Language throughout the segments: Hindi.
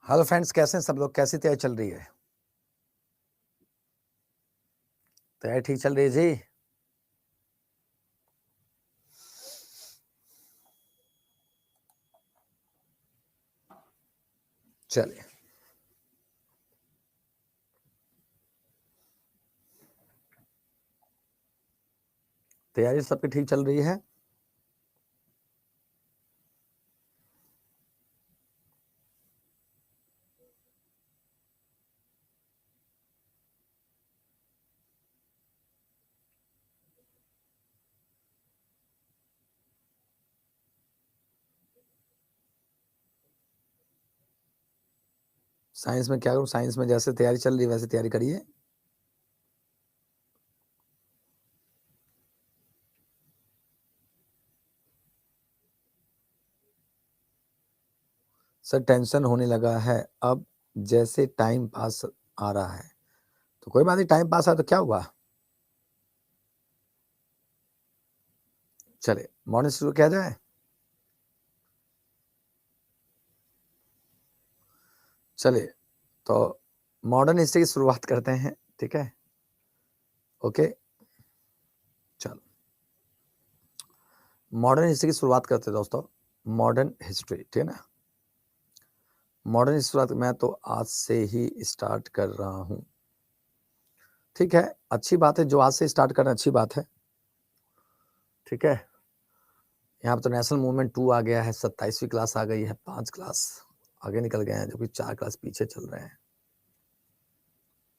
हेलो फ्रेंड्स, कैसे हैं सब लोग? कैसी तैयारी चल रही है? तैयारी ठीक चल रही है जी? चलिए, तैयारी सबकी ठीक चल रही है। साइंस में क्या करूं? साइंस में जैसे तैयारी चल रही है वैसे तैयारी करिए। सर, टेंशन होने लगा है अब, जैसे टाइम पास आ रहा है। तो कोई बात नहीं, टाइम पास आ तो क्या हुआ। चलिए, मॉर्निंग शुरू किया जाए। चलिए, तो मॉडर्न हिस्ट्री की शुरुआत करते हैं। ठीक है, ओके। चलो, मॉडर्न हिस्ट्री की शुरुआत करते हैं दोस्तों। मॉडर्न हिस्ट्री, ठीक है ना। मॉडर्न हिस्ट्री मैं तो आज से ही स्टार्ट कर रहा हूं। ठीक है, अच्छी बात है, जो आज से स्टार्ट करना अच्छी बात है। ठीक है, यहाँ पर तो नेशनल मूवमेंट 2 आ गया है, 27वीं क्लास आ गई है, 5 क्लास आगे निकल गए हैं, जो कि 4 क्लास पीछे चल रहे हैं।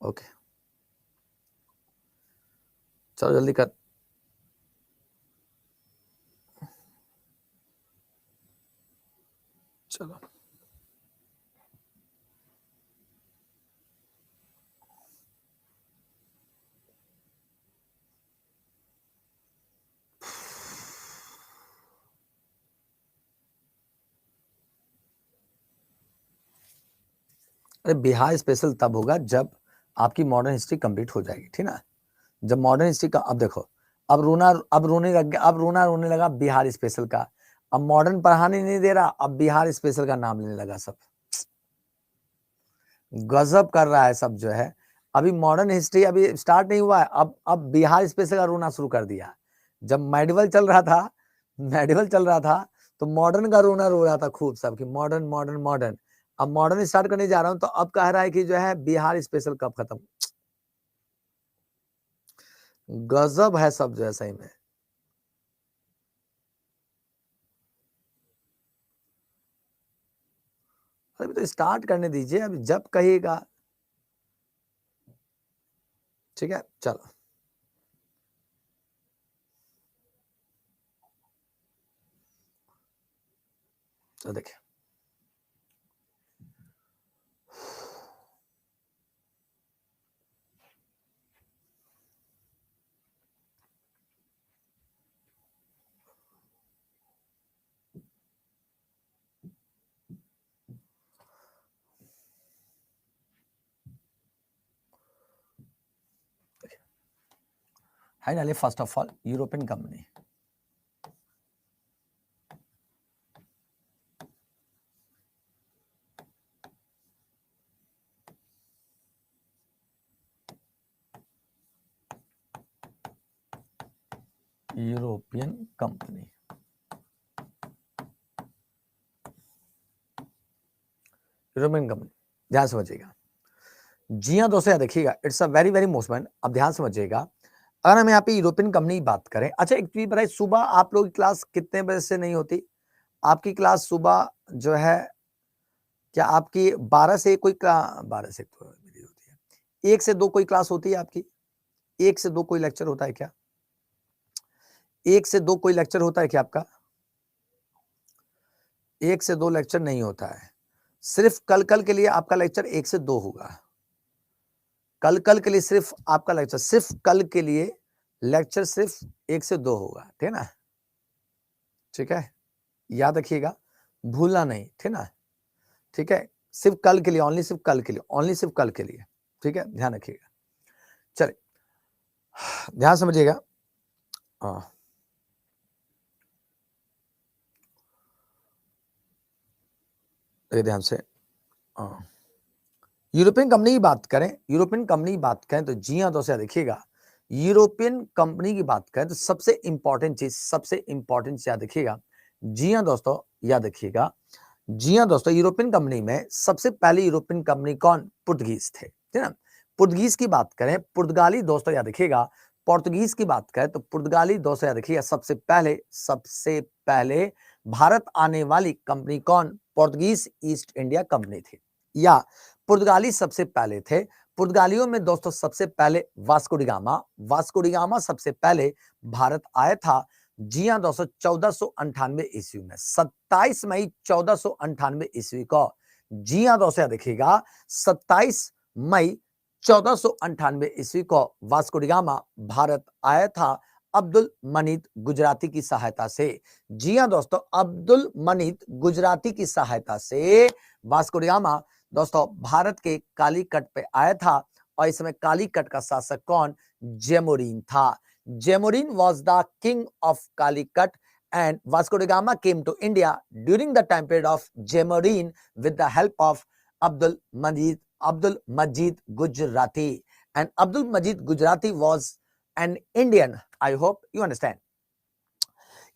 ओके, चलो जल्दी कर। चलो, अरे बिहार स्पेशल तब होगा जब आपकी मॉडर्न हिस्ट्री कंप्लीट हो जाएगी, ठीक ना। जब मॉडर्न हिस्ट्री का, अब देखो, अब रोने लग गया, अब रोने लगा बिहार स्पेशल का। अब मॉडर्न पढ़ाने नहीं दे रहा, अब बिहार स्पेशल का नाम लेने लगा सब। गजब कर रहा है सब जो है। अभी मॉडर्न हिस्ट्री अभी स्टार्ट नहीं हुआ है, अब बिहार स्पेशल का रोना शुरू कर दिया। जब मेडिवल चल रहा था, मेडिवल चल रहा था, तो मॉडर्न का रोना रो रहा था खूब सब कि मॉडर्न मॉडर्न मॉडर्न। अब मॉडर्न स्टार्ट करने जा रहा हूं तो अब कह रहा है कि जो है बिहार स्पेशल कब खत्म। गजब है सब जो है सही में। अभी तो स्टार्ट करने दीजिए, अभी जब कहिएगा। ठीक है, चलो। तो देखिए, finally first of all European company. European company, European company, ध्यान समझिएगा। जी हाँ दोस्तों, देखिएगा, इट्स अ वेरी वेरी मोस्टमेंट। अब ध्यान समझिएगा, अगर हम यहाँ पे यूरोपियन कंपनी की बात करें। अच्छा, एक चीज बताइए, सुबह आप लोगों की क्लास कितने बजे से नहीं होती? आपकी क्लास सुबह जो है, क्या आपकी 12 से कोई 12 से तो मेरी होती है, 1 से 2 कोई क्लास होती है आपकी? 1 से 2 कोई लेक्चर होता है क्या? 1 से 2 कोई लेक्चर होता है क्या आपका? 1 से 2 लेक्चर नहीं होता है। सिर्फ कल के लिए आपका लेक्चर 1 से 2 होगा। कल के लिए सिर्फ आपका लेक्चर, सिर्फ कल के लिए लेक्चर सिर्फ 1 से 2 होगा, ठीक है ना। ठीक है, याद रखिएगा, भूलना नहीं, ठीक ना। ठीक है, सिर्फ कल के लिए, ओनली सिर्फ कल के लिए, ओनली सिर्फ कल के लिए। ठीक है, ध्यान रखिएगा। चलिए, ध्यान समझिएगा। हाँ, ध्यान से, यूरोपियन कंपनी की बात करें, यूरोपियन कंपनी की बात करें तो जी हाँ दोस्तों देखिएगा, यूरोपियन कंपनी की बात करें तो सबसे इंपॉर्टेंट चीज याद रखिएगा। जी हाँ दोस्तों, याद रखिएगा। जी हाँ दोस्तों, यूरोपियन कंपनी में सबसे पहले यूरोपियन कंपनी कौन? पुर्तगीज थे, ठीक है ना। पुर्तगीज की बात करें, पुर्तगाली दोस्तों याद रखिएगा। पोर्तुगीज की बात करें तो पुर्तगाली दोस्तों याद रखिएगा। सबसे पहले भारत आने वाली कंपनी कौन? पोर्तुगीज ईस्ट इंडिया कंपनी थी, या पुर्तगाली सबसे पहले थे। पुर्तगालियों में दोस्तों सबसे पहले वास्को डी गामा सबसे पहले भारत आया था। जी हाँ दोस्तों, 1498 ईस्वी में, 27 मई 1498 ईस्वी को, जी हाँ दोस्तों याद रखिएगा, 27 मई 1498 ईस्वी को वास्को डी गामा भारत आया था अब्दुल मजीद गुजराती की सहायता से। जी हाँ दोस्तों, अब्दुल मजीद गुजराती की सहायता से वास्को डी गामा दोस्तों भारत के कालीकट पे आया था। और इस समय कालीकट का शासक कौन? जेमोरिन था। जेमोरिन was the king of Calicut, and Vasco da Gama came to India during the time period of Jemorin with the help of Abdul Majid Gujarati, and Abdul Majid Gujarati was an Indian. I hope you understand.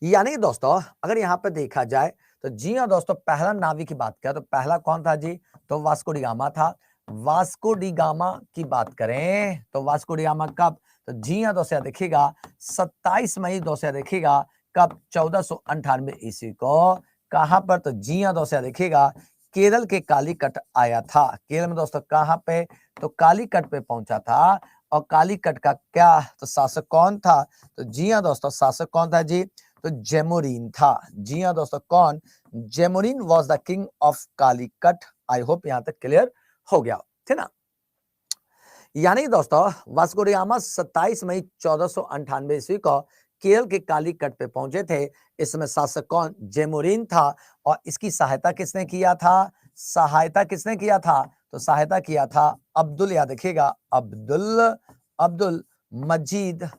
यानी दोस्तों अगर यहाँ पे देखा जाए तो जी हाँ दोस्तों, पहला नाविक की बात करें तो पहला कौन था जी? तो वास्को डी गामा था। वास्को डी गामा की बात करें तो वास्को डी गामा कब? तो जी हाँ दोस्तों देखिएगा, 27 मई दोस्तों देखिएगा कब? 1498 ईस्वी को। कहां पर? तो जी हाँ दोस्तों देखिएगा, केरल के कालीकट आया था। केरल में दोस्तों कहां पे? तो कालीकट पे पहुंचा था। और कालीकट का क्या तो शासक कौन था? तो जी हाँ दोस्तों, शासक कौन था जी? तो जेमोरिन था। जी हाँ दोस्तों, कौन? Zamorin was the king of Calicut. I hope यहां तक क्लियर हो गया, ठीक ना। यानी दोस्तों वास्को डी गामा 27 मई 1498 ईस्वी को केरल के कालीकट पे पहुंचे थे। इसमें शासक कौन? जेमोरिन था। और इसकी सहायता किसने किया था? तो सहायता किया था अब्दुल, याद रखिएगा, अब्दुल मजीद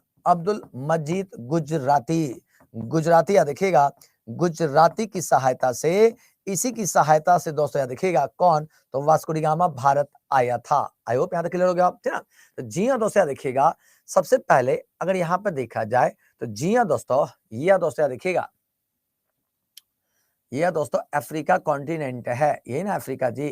गुजराती याद रखिएगा। गुजराती की सहायता से, इसी की सहायता से दोस्तों याद रखिएगा कौन? तो वास्को डी गामा भारत आया था। आई होप यहां तक क्लियर हो गया, ठीक ना। तो जी हाँ दोस्तों याद रखिएगा, सबसे पहले अगर यहां पर देखा जाए तो जी हाँ दोस्तों, ये दोस्तों याद रखिएगा, यह दोस्तों अफ्रीका कॉन्टिनेंट है, यही ना अफ्रीका जी।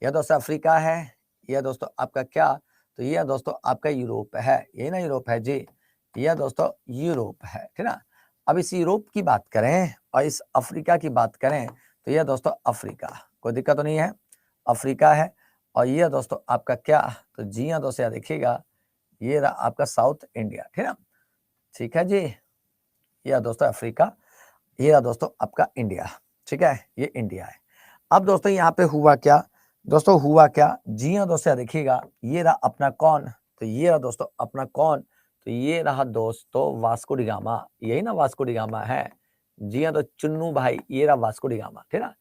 यह दोस्तों अफ्रीका है। यह दोस्तों आपका क्या? तो यह दोस्तों आपका यूरोप है, यही ना यूरोप है जी। यह दोस्तों यूरोप है, ठीक ना। अब इस यूरोप की बात करें और इस अफ्रीका की बात करें तो यह दोस्तों अफ्रीका, कोई दिक्कत तो नहीं है, अफ्रीका है। और यह दोस्तों आपका क्या? तो जी हाँ दोस्तों याद देखिएगा, ये रहा आपका साउथ इंडिया, ठीक है, ठीक है जी। यह दोस्तों अफ्रीका, ये रहा दोस्तों आपका इंडिया, ठीक है, ये इंडिया है। अब दोस्तों यहाँ पे हुआ क्या? दोस्तों हुआ क्या? जी हाँ दोस्तों देखिएगा, ये रहा अपना कौन? तो ये रहा दोस्तों अपना कौन? तो ये रहा दोस्तों वास्को डी गामा, यही ना वास्को डी गामा है। जी हाँ, तो चुन्नू भाई, ये रहा वास्को डी गामा, ठीक है।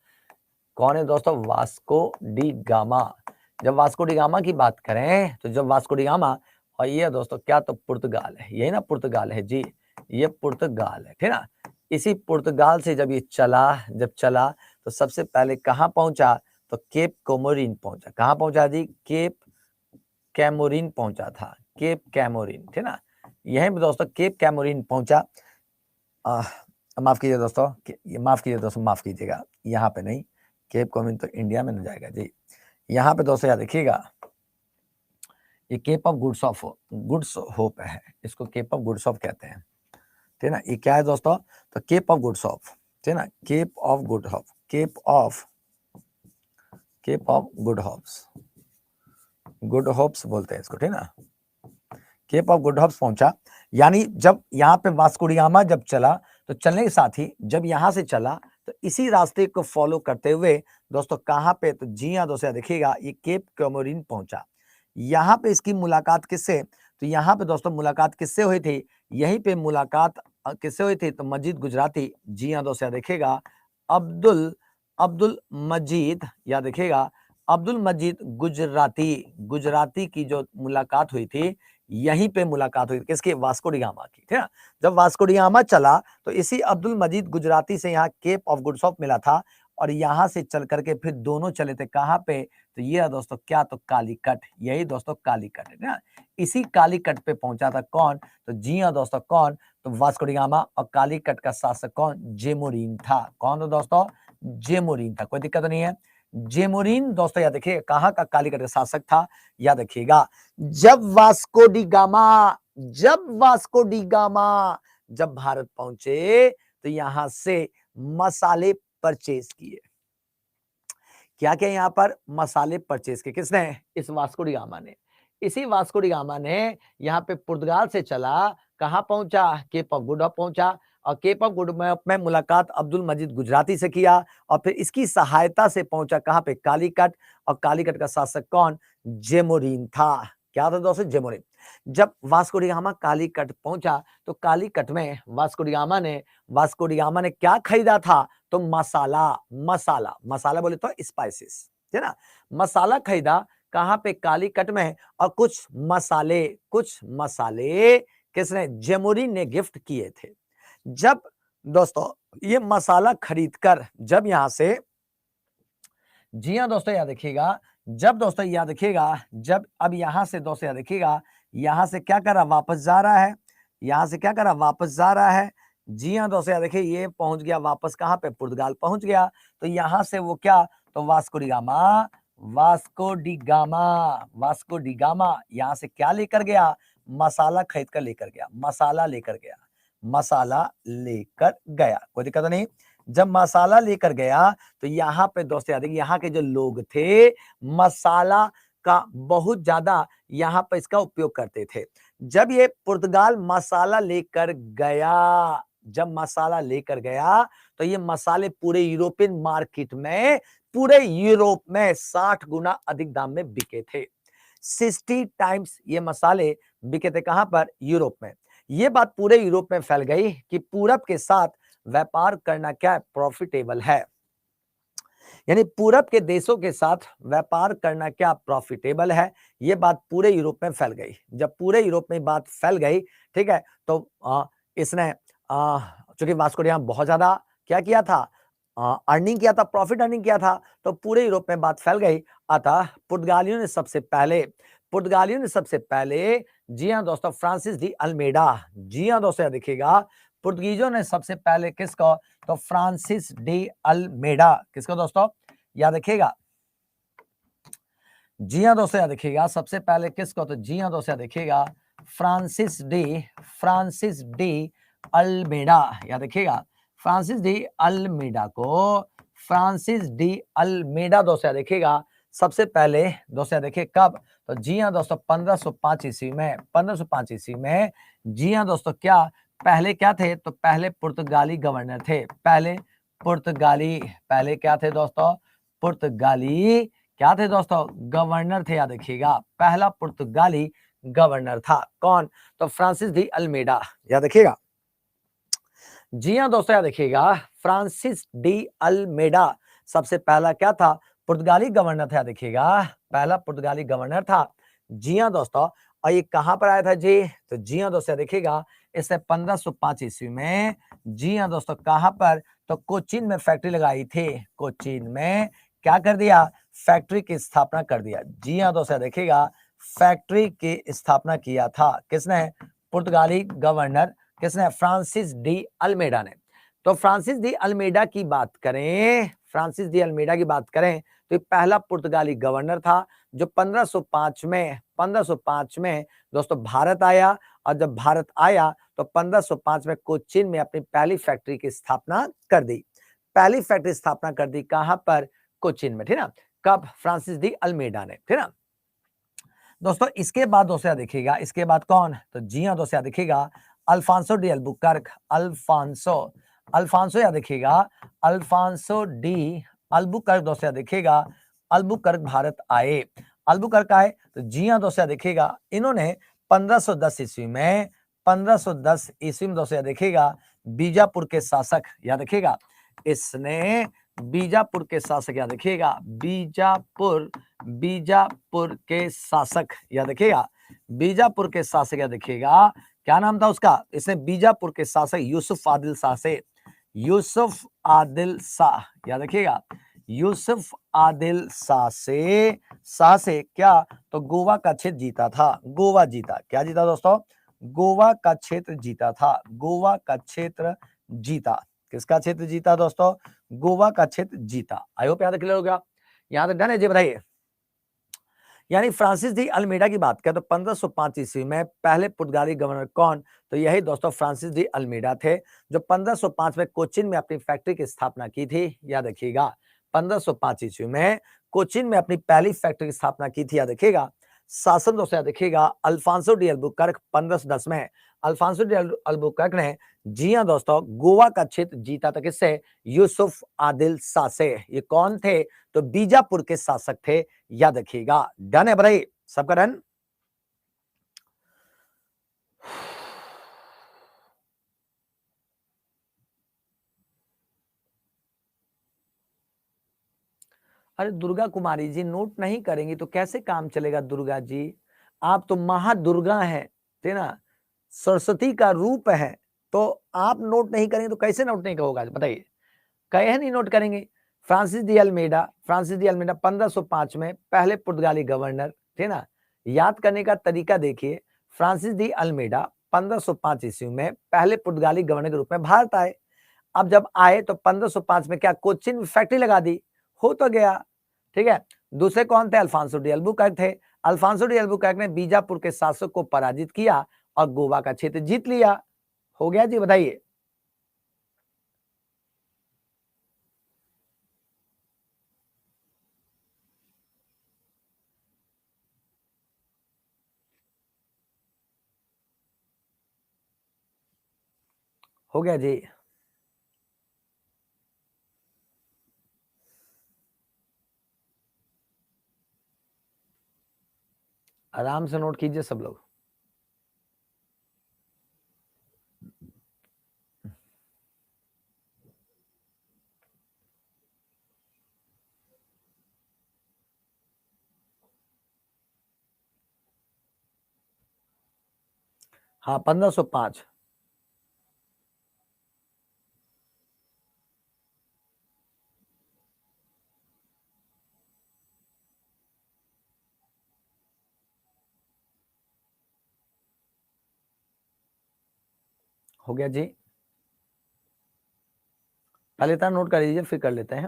कौन है दोस्तों? Vasco da gamma. जब वास्को डी गामा की बात करें तो जब वास्को डी गामा, और ये दोस्तों क्या? तो पुर्तगाल है, यही ना पुर्तगाल है जी, ये पुर्तगाल है, ठीक ना। इसी पुर्तगाल से जब ये चला तो सबसे पहले कहाँ पहुंचा? तो केप कोमोरिन पहुंचा। कहाँ पहुंचा जी? केप कैमोरिन पहुंचा था, केप कैमोरिन, ठीक ना। यहीं पे दोस्तों केप कैमोरिन पहुंचा। माफ कीजिए दोस्तों, माफ कीजिएगा, यहाँ पे नहीं, केप कोमोरिन तो इंडिया में न जाएगा जी। यहाँ पे दोस्तों याद रखिएगा, ये केप ऑफ गुड्स होप है, इसको केप ऑफ गुड्स होप कहते हैं, ठीक ना। ये क्या है दोस्तों? तो केप ऑफ गुड्स होप, ठीक ना, Cape of Good Hope, Cape of Good Hopes बोलते हैं इसको, ठीक ना। केप ऑफ गुड होप्स पहुंचा। यानी जब यहाँ पे वास्को डी गामा जब चला तो चलने के साथ ही जब यहाँ से चला तो इसी रास्ते को फॉलो करते हुए दोस्तों कहाँ पे? तो जी हाँ दोस्तों देखिएगा, ये केप कैमोरिन पहुंचा। यहाँ पे इसकी मुलाकात किससे? तो यहाँ पे दोस्तों मुलाकात किससे हुई थी? यहीं पे मुलाकात किससे हुई थी? तो मजीद गुजराती। जी हाँ दोस्तों देखिएगा, अब्दुल मजीद, याद रखिएगा, अब्दुल मजीद गुजराती की जो मुलाकात हुई थी, यहीं पे मुलाकात हुई किसकी? वास्को डी गामा की, ठीक है। जब वास्को डी गामा चला तो इसी अब्दुल मजीद गुजराती से यहाँ केप ऑफ गुड होप मिला था। और यहां से चल करके फिर दोनों चले थे कहां पे, तो ये दोस्तों क्या, तो कालीकट, यही दोस्तों कालीकट है ना। इसी कालीकट पे पहुंचा था कौन, तो जी हाँ दोस्तों, कौन, तो वास्को डी गामा। और कालीकट का शासक कौन, जेमोरिन था। कौन था दोस्तों, जेमोरिन था। कोई दिक्कत नहीं है। जेमोरिन दोस्तों याद रखिए कहां का कालीकट का शासक था, याद रखिएगा। जब वास्को डी गामा, जब भारत पहुंचे तो यहां से मसाले परचेज किए। क्या क्या यहां पर मसाले परचेज किए, किसने, इस वास्को डी गामा ने। इसी वास्को डी गामा ने यहाँ पे पुर्तगाल से चला, कहां पहुंचा, केप ऑफ गुड होप पहुंचा। और केप ऑफ गुड में मुलाकात अब्दुल मजीद गुजराती से किया, और फिर इसकी सहायता से पहुंचा कहां पे, कालीकट। और कालीकट का शासक कौन, जेमोरिन था। क्या था दोस्तों, जेमोरिन। जब वास्को डी गामा कालीकट पहुंचा तो कालीकट में वास्को डी गामा ने क्या खरीदा था, तो मसाला बोले तो स्पाइसेस, है ना। मसाला खरीदा कहां पे, कालीकट में। और कुछ मसाले किसने, जेमोरिन ने गिफ्ट किए थे। जब दोस्तों ये मसाला खरीदकर जब यहां से, जी हाँ दोस्तों याद रखिएगा, जब दोस्तों याद रखिएगा, जब अब यहां से दोस्तों याद रखिएगा, यहां से क्या कर रहा, वापस जा रहा है। यहां से क्या कर रहा, वापस जा रहा है। जी हाँ दोस्तों याद रखिए, ये पहुंच गया वापस कहां पे, पुर्तगाल पहुंच गया। तो यहां से वो क्या, तो वास्को डी गामा यहां से क्या लेकर गया, मसाला खरीद कर लेकर गया, मसाला लेकर गया। कोई दिक्कत नहीं। जब मसाला लेकर गया तो यहाँ पे दोस्तों याद रखिए, यहाँ के जो लोग थे मसाला का बहुत ज्यादा यहाँ पे इसका उपयोग करते थे। जब ये पुर्तगाल मसाला लेकर गया, तो ये मसाले पूरे यूरोपियन मार्केट में, पूरे यूरोप में 60 गुना अधिक दाम में बिके थे। 60 टाइम्स ये मसाले बिके थे कहां पर, यूरोप में। ये बात पूरे यूरोप में फैल गई कि पूरब के साथ व्यापार करना क्या है, प्रॉफिटेबल है। यानी पूरब के देशों के साथ व्यापार करना क्या प्रॉफिटेबल है। ये बात पूरे यूरोप में फैल गई। जब पूरे यूरोप में बात फैल गई, ठीक है, तो इसने चूंकि वास्को डी गामा बहुत ज्यादा क्या किया था, अर्निंग किया था, प्रॉफिट अर्निंग किया था, तो पूरे यूरोप में बात फैल गई। अतः पुर्तगालियों ने सबसे पहले, जी हाँ दोस्तों, फ्रांसिस डी अल्मेडा, जी हाँ दोस्तों देखिएगा, पुर्तगीजों ने सबसे पहले किसको, तो फ्रांसिस डी अल्मेडा, किसको दोस्तों, याद रखिएगा। जी हाँ दोस्तों याद रखिएगा, सबसे पहले किसको, तो जी हाँ दोस्तों याद रखिएगा, फ्रांसिस डी अल्मेडा, याद रखिएगा। फ्रांसिस डी अल्मेडा दोस्तों याद रखिएगा, सबसे पहले दोस्तों देखिए कब, तो जी हाँ दोस्तों 1505 ईस्वी में, जी हाँ दोस्तों, क्या पहले क्या थे, तो पहले पुर्तगाली गवर्नर थे। पहले क्या थे दोस्तों, पुर्तगाली क्या थे दोस्तों, गवर्नर थे, याद रखिएगा। पहला पुर्तगाली गवर्नर था कौन, तो फ्रांसिस डी अल्मेडा, याद रखिएगा। जी हाँ दोस्तों याद रखिएगा, फ्रांसिस डी अल्मेडा सबसे पहला क्या था, पुर्तगाली गवर्नर था, याद रखिएगा, पहला पुर्तगाली गवर्नर था। जी हाँ दोस्तों, और ये कहां पर आया था जी, तो जी हाँ दोस्तों देखिएगा, इसने 1505 ईस्वी में, जी हाँ दोस्तों, कहां पर, तो कोचीन में फैक्ट्री लगाई थी। कोचीन में क्या कर दिया, फैक्ट्री की स्थापना कर दिया। जी हाँ दोस्तों देखिएगा, फैक्ट्री की स्थापना किया था किसने, पुर्तगाली गवर्नर किसने, फ्रांसिस डी अल्मेडा ने। तो फ्रांसिस डी अल्मेडा की बात करें, तो ये पहला पुर्तगाली गवर्नर था जो 1505 में दोस्तों भारत आया। और जब भारत आया तो 1505 में कोचीन में अपनी पहली फैक्ट्री की स्थापना कर दी। कहां पर, कोचीन में, ठीक ना। कब, फ्रांसिस डी अल्मेडा ने, ठीक ना दोस्तों। इसके बाद दोस्तों देखिएगा, इसके बाद कौन, तो जी हाँ दोस्तों देखिएगा, अल्फांसो डी अल्बुकर्क, अल्फांसो याद देखिएगा, अल्फांसो डी अल्बुकर्क दोस्तों देखिएगा, अल्बुकर्क भारत आए। अल्बुकर्क आए तो जी हाँ दोस्तों देखिएगा, इन्होंने 1510 ईस्वी में, दोस्तों देखिएगा, बीजापुर के शासक, याद रखिएगा, इसने बीजापुर के शासक, याद रखिएगा, बीजापुर के शासक, याद रखिएगा, बीजापुर के शासक, याद रखिएगा, क्या नाम था उसका, इसने बीजापुर के शासक यूसुफ आदिल शाह से, यूसुफ आदिल शाह, याद रखिएगा, यूसुफ आदिल शाह से क्या, तो गोवा का क्षेत्र जीता था, गोवा जीता, क्या जीता दोस्तों, गोवा का क्षेत्र जीता था, गोवा का क्षेत्र जीता, किसका क्षेत्र जीता दोस्तों, गोवा का क्षेत्र जीता। आई होप याद क्लियर हो गया, यहां तक डन है जी, बताइए। यानी फ्रांसिस डी अल्मेडा की बात करें तो 1505 ईस्वी में पहले पुर्तगाली गवर्नर कौन, तो यही दोस्तों फ्रांसिस डी अल्मेडा थे, जो 1505 में कोचिन में अपनी फैक्ट्री की स्थापना की थी, याद रखिएगा, 1505 ईस्वी में कोचिन में अपनी पहली फैक्ट्री की स्थापना की थी, याद रखिएगा। शासन दोस्तों याद रखिएगा, अल्फांसो डी अल्बुकर्क 1510 में अल्फांसो डी अल्बुकर्क ने, जी हाँ दोस्तों, गोवा का क्षेत्र जीता था, किससे, यूसुफ आदिल शाह से। ये कौन थे, तो बीजापुर के शासक थे, याद रखिएगा। डन है भाई, सबका डन। अरे दुर्गा कुमारी जी, नोट नहीं करेंगी तो कैसे काम चलेगा दुर्गा जी, आप तो महादुर्गा हैं, ठीक ना, सरस्वती का रूप है, तो आप नोट नहीं करेंगे तो कैसे नोट नहीं होगा, बताइए, कहे नहीं नोट करेंगे। फ्रांसिस डी अल्मेडा 1505 में पहले पुर्तगाली गवर्नर थे ना, याद करने का तरीका देखिए, फ्रांसिस डी अल्मेडा 1505 ईस्वी में पहले पुर्तगाली गवर्नर के रूप में भारत आए। अब जब आए तो 1505 में क्या कोचिन फैक्ट्री लगा दी, हो तो गया, ठीक है। दूसरे कौन थे, अल्फांसो डी अल्बुकर्क थे। अल्फांसो डी अल्बुकर्क ने बीजापुर के शासक को पराजित किया और गोवा का क्षेत्र जीत लिया, हो गया जी, बताइए। हो गया जी, आराम से नोट कीजिए सब लोग। हाँ 1505, हो गया जी, पहले इतना नोट कर लीजिए फिर कर लेते हैं।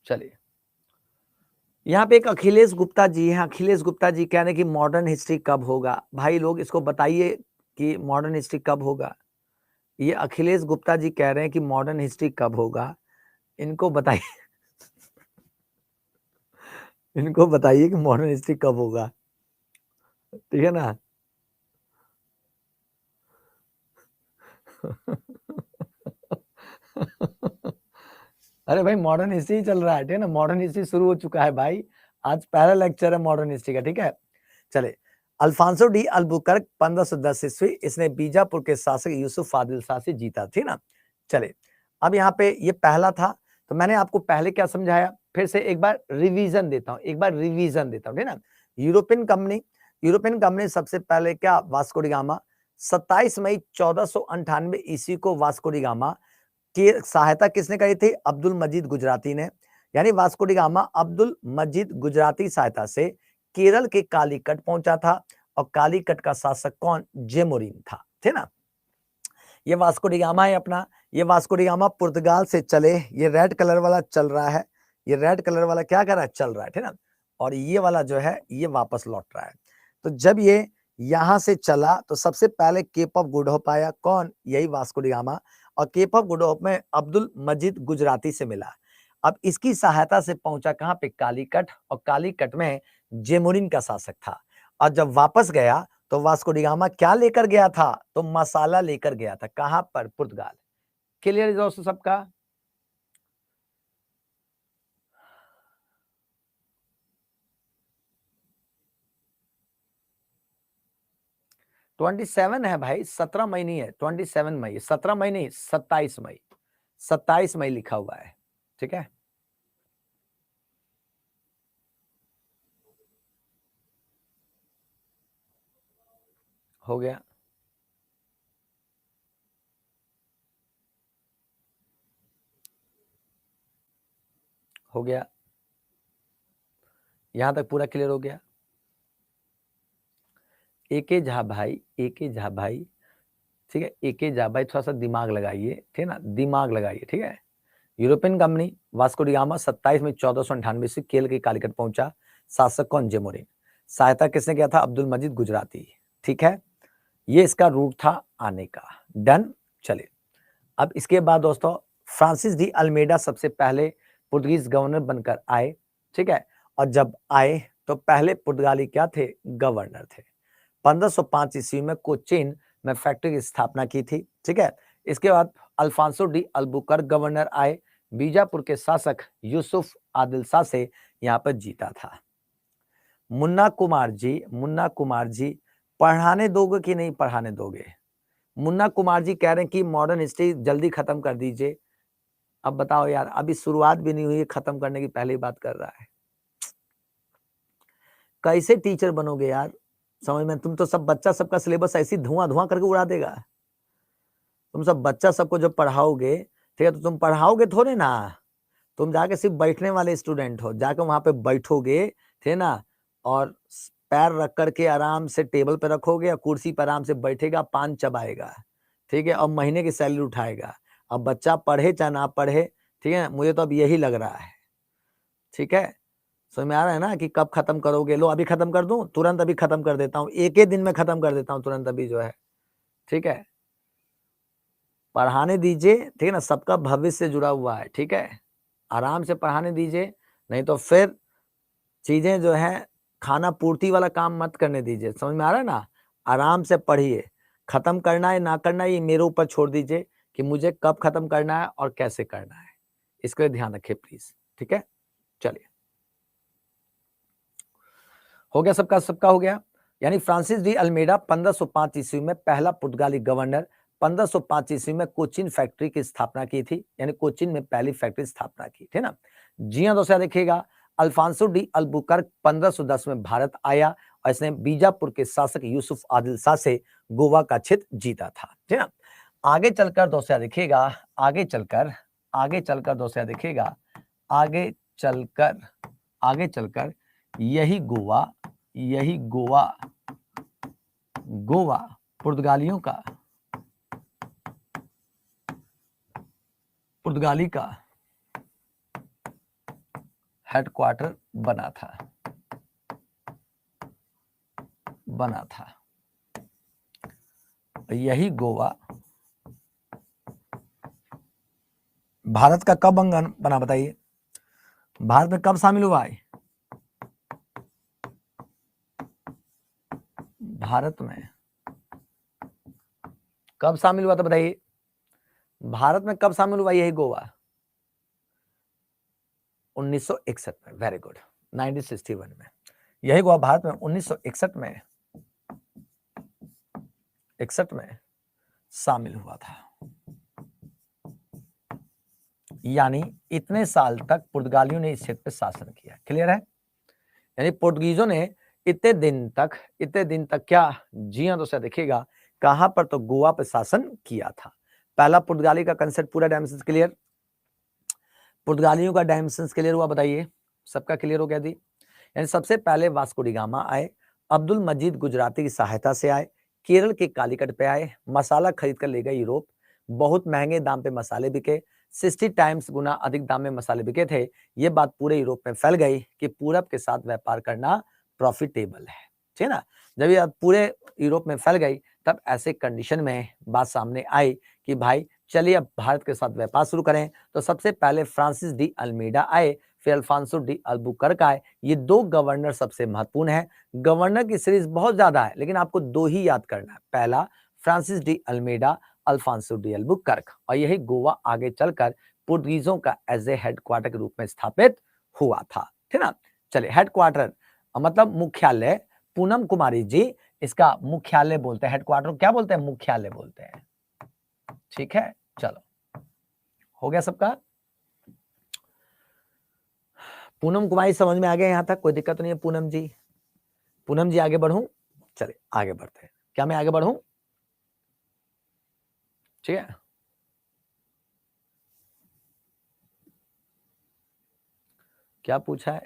चलिए, यहाँ पे एक अखिलेश गुप्ता जी हैं, अखिलेश गुप्ता जी कह रहे हैं कि मॉडर्न हिस्ट्री कब होगा, भाई लोग इसको बताइए कि मॉडर्न हिस्ट्री कब होगा। ये अखिलेश गुप्ता जी कह रहे हैं कि मॉडर्न हिस्ट्री कब होगा, इनको बताइए इनको बताइए कि मॉडर्न हिस्ट्री कब होगा, ठीक है ना अरे भाई मॉडर्न हिस्ट्री चल रहा है, ठीक है ना, मॉडर्न हिस्ट्री शुरू हो चुका है भाई, आज पहला लेक्चर है मॉडर्न हिस्ट्री का, ठीक है। चले, अल्फांसो डी अल्बुकर्क 1510 ईस्वी, इसने बीजापुर के शासक यूसुफ आदिल शाह से जीता, थी ना। चले, अब यहाँ पे ये पहला था, तो मैंने आपको पहले क्या समझाया, फिर से एक बार रिवीजन देता हूँ, एक बार रिवीजन देता हूँ, ठीक ना। यूरोपियन कंपनी सबसे पहले क्या, वास्को डी गामा, 27 मई 1498 ईस्वी को वास्को डी गामा की सहायता किसने करी थी, अब्दुल मजीद गुजराती ने। यानी वास्को डी गामा अब्दुल मजीद गुजराती सहायता से केरल के कालीकट पहुंचा था, और कालीकट का शासक कौन, जेमोरिन था, थे ना। ये वास्को डी गामा है अपना, ये वास्को डी गामा पुर्तगाल से चले, ये रेड कलर वाला चल रहा है, ये रेड कलर वाला क्या कर रहा है, चल रहा है, ठीक ना, और ये वाला जो है ये वापस लौट रहा है। तो जब ये यहां से चला तो सबसे पहले केप ऑफ गुड होप आया, कौन, यही वास्को डी गामा, और केप ऑफ गुड होप में अब्दुल मजीद गुजराती से मिला। अब इसकी सहायता से पहुंचा कहां पे, कालीकट, और कालीकट में जेमुरिन का शासक था। और जब वापस गया तो वास्को डी गामा क्या लेकर गया था, तो मसाला लेकर गया था, कहां पर, पुर्तगाल। क्लियर दोस्तों सबका। ट्वेंटी सेवन है भाई, 17 मई नहीं है, 27 मई, 17 मई नहीं, 27 मई, 27 मई लिखा हुआ है, ठीक है। हो गया, हो गया, यहां तक पूरा क्लियर हो गया। एके झा भाई, एके झा भाई, ठीक है, एके झा भाई थोड़ा सा दिमाग लगाइए, ठीक है ना, दिमाग लगाइए, ठीक है। European company Vasco da gamma 27 में 1498 से केरल के कालीकट पहुंचा। शासक कौन? जेमोरिन। सहायता किसने किया था? अब्दुल मजीद गुजराती, ठीक है। ये इसका रूट था आने का। डन। चलिए अब इसके बाद दोस्तों फ्रांसिस डी अल्मेडा सबसे पहले पुर्तगीज गवर्नर बनकर आए, ठीक है। और जब आए तो पहले पुर्तगाली क्या थे? गवर्नर थे। 1505 ईस्वी में कोचीन में फैक्ट्री की स्थापना की थी, ठीक है। इसके बाद अल्फांसो डी अल्बुकर्क गवर्नर आए, बीजापुर के शासक यूसुफ आदिल शाह से यहाँ पर जीता था। मुन्ना कुमार जी पढ़ाने दोगे कि नहीं पढ़ाने दोगे? मुन्ना कुमार जी कह रहे हैं कि मॉडर्न हिस्ट्री जल्दी खत्म कर दीजिए। अब बताओ यार, अभी शुरुआत भी नहीं हुई है, खत्म करने की पहले ही बात कर रहा है। कैसे टीचर बनोगे यार, समझ में? तुम तो सब बच्चा सबका सिलेबस ऐसी धुआं धुआं करके उड़ा देगा। तुम सब बच्चा सबको जब पढ़ाओगे, ठीक है, तो तुम पढ़ाओगे थोड़े ना, तुम जाके सिर्फ बैठने वाले स्टूडेंट हो, जाके वहां पे बैठोगे, ठीक है ना, और पैर रख करके आराम से टेबल पे रखोगे या कुर्सी पर आराम से बैठेगा, पान चबाएगा, ठीक है, और महीने की सैलरी उठाएगा। अब बच्चा पढ़े चाहे ना पढ़े, ठीक है, मुझे तो अब यही लग रहा है, ठीक है। समझ में आ रहा है ना कि कब खत्म करोगे? लो अभी खत्म कर दूं, तुरंत अभी खत्म कर देता हूँ, एक ही दिन में खत्म कर देता हूँ तुरंत अभी जो है, ठीक है। पढ़ाने दीजिए, ठीक है ना, सबका भविष्य जुड़ा हुआ है, ठीक है। आराम से पढ़ाने दीजिए, नहीं तो फिर चीजें जो है खाना पूर्ति वाला काम मत करने दीजिए। समझ में आ रहा है ना? आराम से पढ़िए, खत्म करना है ना करना है ये मेरे ऊपर छोड़ दीजिए कि मुझे कब खत्म करना है और कैसे करना है, इसके लिए ध्यान रखिए प्लीज, ठीक है। चलिए हो गया, सबका हो गया। यानी फ्रांसिस डी अल्मेडा 1505 ईस्वी में पहला पुर्तगाली गवर्नर, 1505 ईस्वी में कोचीन फैक्ट्री की स्थापना की थी, यानी कोचीन में पहली फैक्ट्री स्थापना की, ठीक है ना। जी हाँ दोस्तों, देखिएगा अल्फांसो डी अल्बुकर्क 1510 में भारत आया और इसने बीजापुर के शासक यूसुफ आदिल शाह से गोवा का क्षेत्र जीता था, ठीक है ना। आगे चलकर दोस्तों देखिएगा, आगे चलकर दोस्तों देखिएगा, आगे चलकर यही गोवा पुर्तगाली का हेडक्वार्टर बना था। यही गोवा भारत का कब अंग बना? बताइए, भारत में कब शामिल हुआ है? भारत में कब शामिल हुआ था बताइए? भारत में कब शामिल हुआ यही गोवा? 1961 में। वेरी गुड, 1961 में यही गोवा भारत में 1961 में शामिल हुआ था। यानी इतने साल तक पुर्तगालियों ने इस क्षेत्र पर शासन किया। क्लियर है? यानी पुर्तगीजों ने इतने दिन तक क्या? जी हाँ दोस्तों, देखिएगा कहां पर? तो गोवा पर शासन किया था। पहला पुर्तगाली का कंसेप्ट पूरा डायमेंशन क्लियर, पुर्तगालियों का डायमेंशन क्लियर हुआ? बताइए, सबका क्लियर हो गया जी। यानी सबसे पहले वास्को डी गामा आए, अब्दुल मजीद गुजराती की सहायता से आए, केरल के कालीकट पे आए, मसाला खरीद कर ले गए यूरोप, बहुत महंगे दाम पे मसाले बिके, 60 टाइम्स गुना अधिक दाम में मसाले बिके थे। ये बात पूरे यूरोप में फैल गई कि पूरब के साथ व्यापार करना प्रॉफिटेबल है, ठीक है ना। जब ये पूरे यूरोप में फैल गई तब ऐसे कंडीशन में बात सामने आई कि भाई चलिए अब भारत के साथ व्यापार शुरू करें। तो सबसे पहले फ्रांसिस डी अल्मेडा आए, फिर अल्फांसो डी अल्बुकर्क आए। ये दो गवर्नर सबसे महत्वपूर्ण है। गवर्नर की सीरीज बहुत ज्यादा है लेकिन आपको दो ही याद करना है, पहला Francis de Almeida, Alfonso de Albuquerque, और यही गोवा आगे चलकर पुर्तगीजों का एज ए हेडक्वार्टर के रूप में स्थापित हुआ था, ठीक ना। चलिए हेडक्वार्टर मतलब मुख्यालय, पूनम कुमारी जी इसका मुख्यालय बोलते हैं, हेडक्वार्टर क्या बोलते हैं? मुख्यालय बोलते हैं, ठीक है। चलो हो गया सबका? पूनम कुमारी समझ में आ गया? यहां तक कोई दिक्कत नहीं है? पूनम जी आगे बढ़ूं? चलिए आगे बढ़ते हैं। क्या मैं आगे बढ़ूं? ठीक है, क्या पूछा है?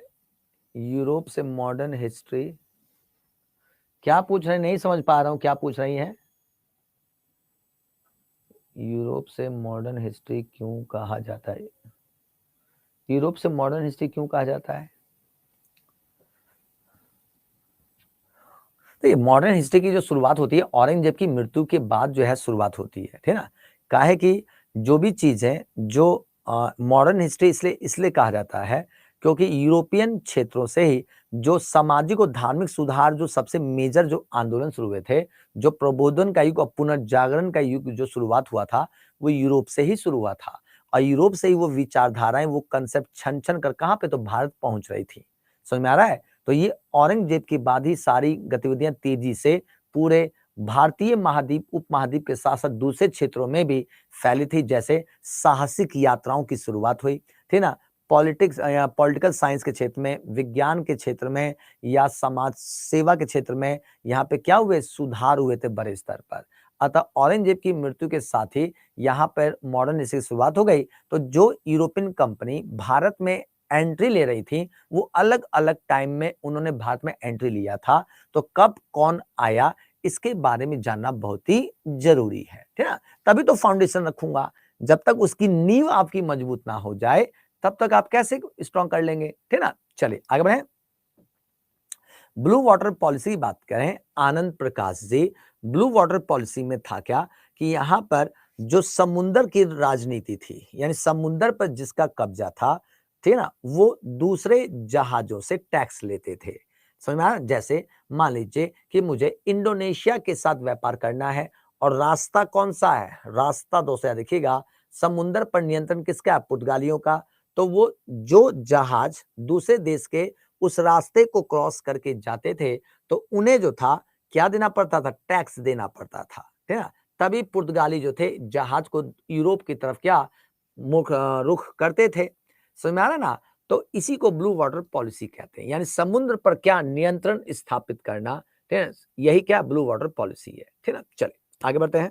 यूरोप से मॉडर्न हिस्ट्री, क्या पूछ रहे हैं? नहीं समझ पा रहा हूं, क्या पूछ रही हैं? यूरोप से मॉडर्न हिस्ट्री क्यों कहा जाता है? यूरोप से मॉडर्न हिस्ट्री क्यों कहा जाता है? तो ये मॉडर्न हिस्ट्री की जो शुरुआत होती है औरंगजेब की मृत्यु के बाद जो है शुरुआत होती है, ठीक है ना? काहे कि जो भी चीज है जो मॉडर्न हिस्ट्री इसलिए कहा जाता है क्योंकि यूरोपियन क्षेत्रों से ही जो सामाजिक और धार्मिक सुधार, जो सबसे मेजर जो आंदोलन शुरू हुए थे, जो प्रबोधन का युग और पुनर्जागरण का युग जो शुरुआत हुआ था, वो यूरोप से ही शुरू हुआ था। और यूरोप से ही वो विचारधाराएं, वो कंसेप्ट छन छन कर कहां पे, तो भारत पहुंच रही थी। समझ में आ रहा है? तो ये औरंगजेब के बाद ही सारी गतिविधियां तेजी से पूरे भारतीय महाद्वीप, उपमहाद्वीप के साथ साथ दूसरे क्षेत्रों में भी फैली थी। जैसे साहसिक यात्राओं की शुरुआत हुई थी ना, पॉलिटिक्स या पॉलिटिकल साइंस के क्षेत्र में, विज्ञान के क्षेत्र में या समाज सेवा के क्षेत्र में, यहाँ पे क्या हुए? सुधार हुए थे बड़े स्तर पर। अतः औरंगजेब की मृत्यु के साथ ही यहाँ पर मॉडर्न हिस्ट्री की शुरुआत हो गई। तो जो यूरोपियन कंपनी भारत में एंट्री ले रही थी, वो अलग अलग टाइम में उन्होंने भारत में एंट्री लिया था। तो कब कौन आया, इसके बारे में जानना बहुत ही जरूरी है, ठीक है? तभी तो फाउंडेशन रखूंगा। जब तक उसकी नींव आपकी मजबूत ना हो जाए, तब तक आप कैसे स्ट्रॉन्ग कर लेंगे, ठीक है ना? चलिए आगे बढ़े। ब्लू वाटर पॉलिसी की बात करें, Anand Prakash ji, blue water policy में था क्या कि यहाँ पर जो समुद्र की राजनीति थी, यानी समुद्र पर जिसका कब्जा था, ठीक है ना, वो दूसरे जहाजों से टैक्स लेते थे। समझ में आया? जैसे मान लीजिए कि मुझे इंडोनेशिया के साथ व्यापार करना है, और रास्ता कौन सा है? रास्ता दोस्तों याद रखिएगा, समुद्र पर नियंत्रण किसका है? पुर्तगालियों का। तो वो जो जहाज दूसरे देश के उस रास्ते को क्रॉस करके जाते थे, तो उन्हें जो था क्या देना पड़ता था? टैक्स देना पड़ता था, ठीक है ना? तभी पुर्तगाली जो थे जहाज को यूरोप की तरफ क्या रुख करते थे। समझ में आ रहा है ना? तो इसी को ब्लू वाटर पॉलिसी कहते हैं, यानी समुद्र पर क्या नियंत्रण स्थापित करना, ठीक है? यही क्या ब्लू वाटर पॉलिसी है, ठीक है ना? चलिए आगे बढ़ते हैं।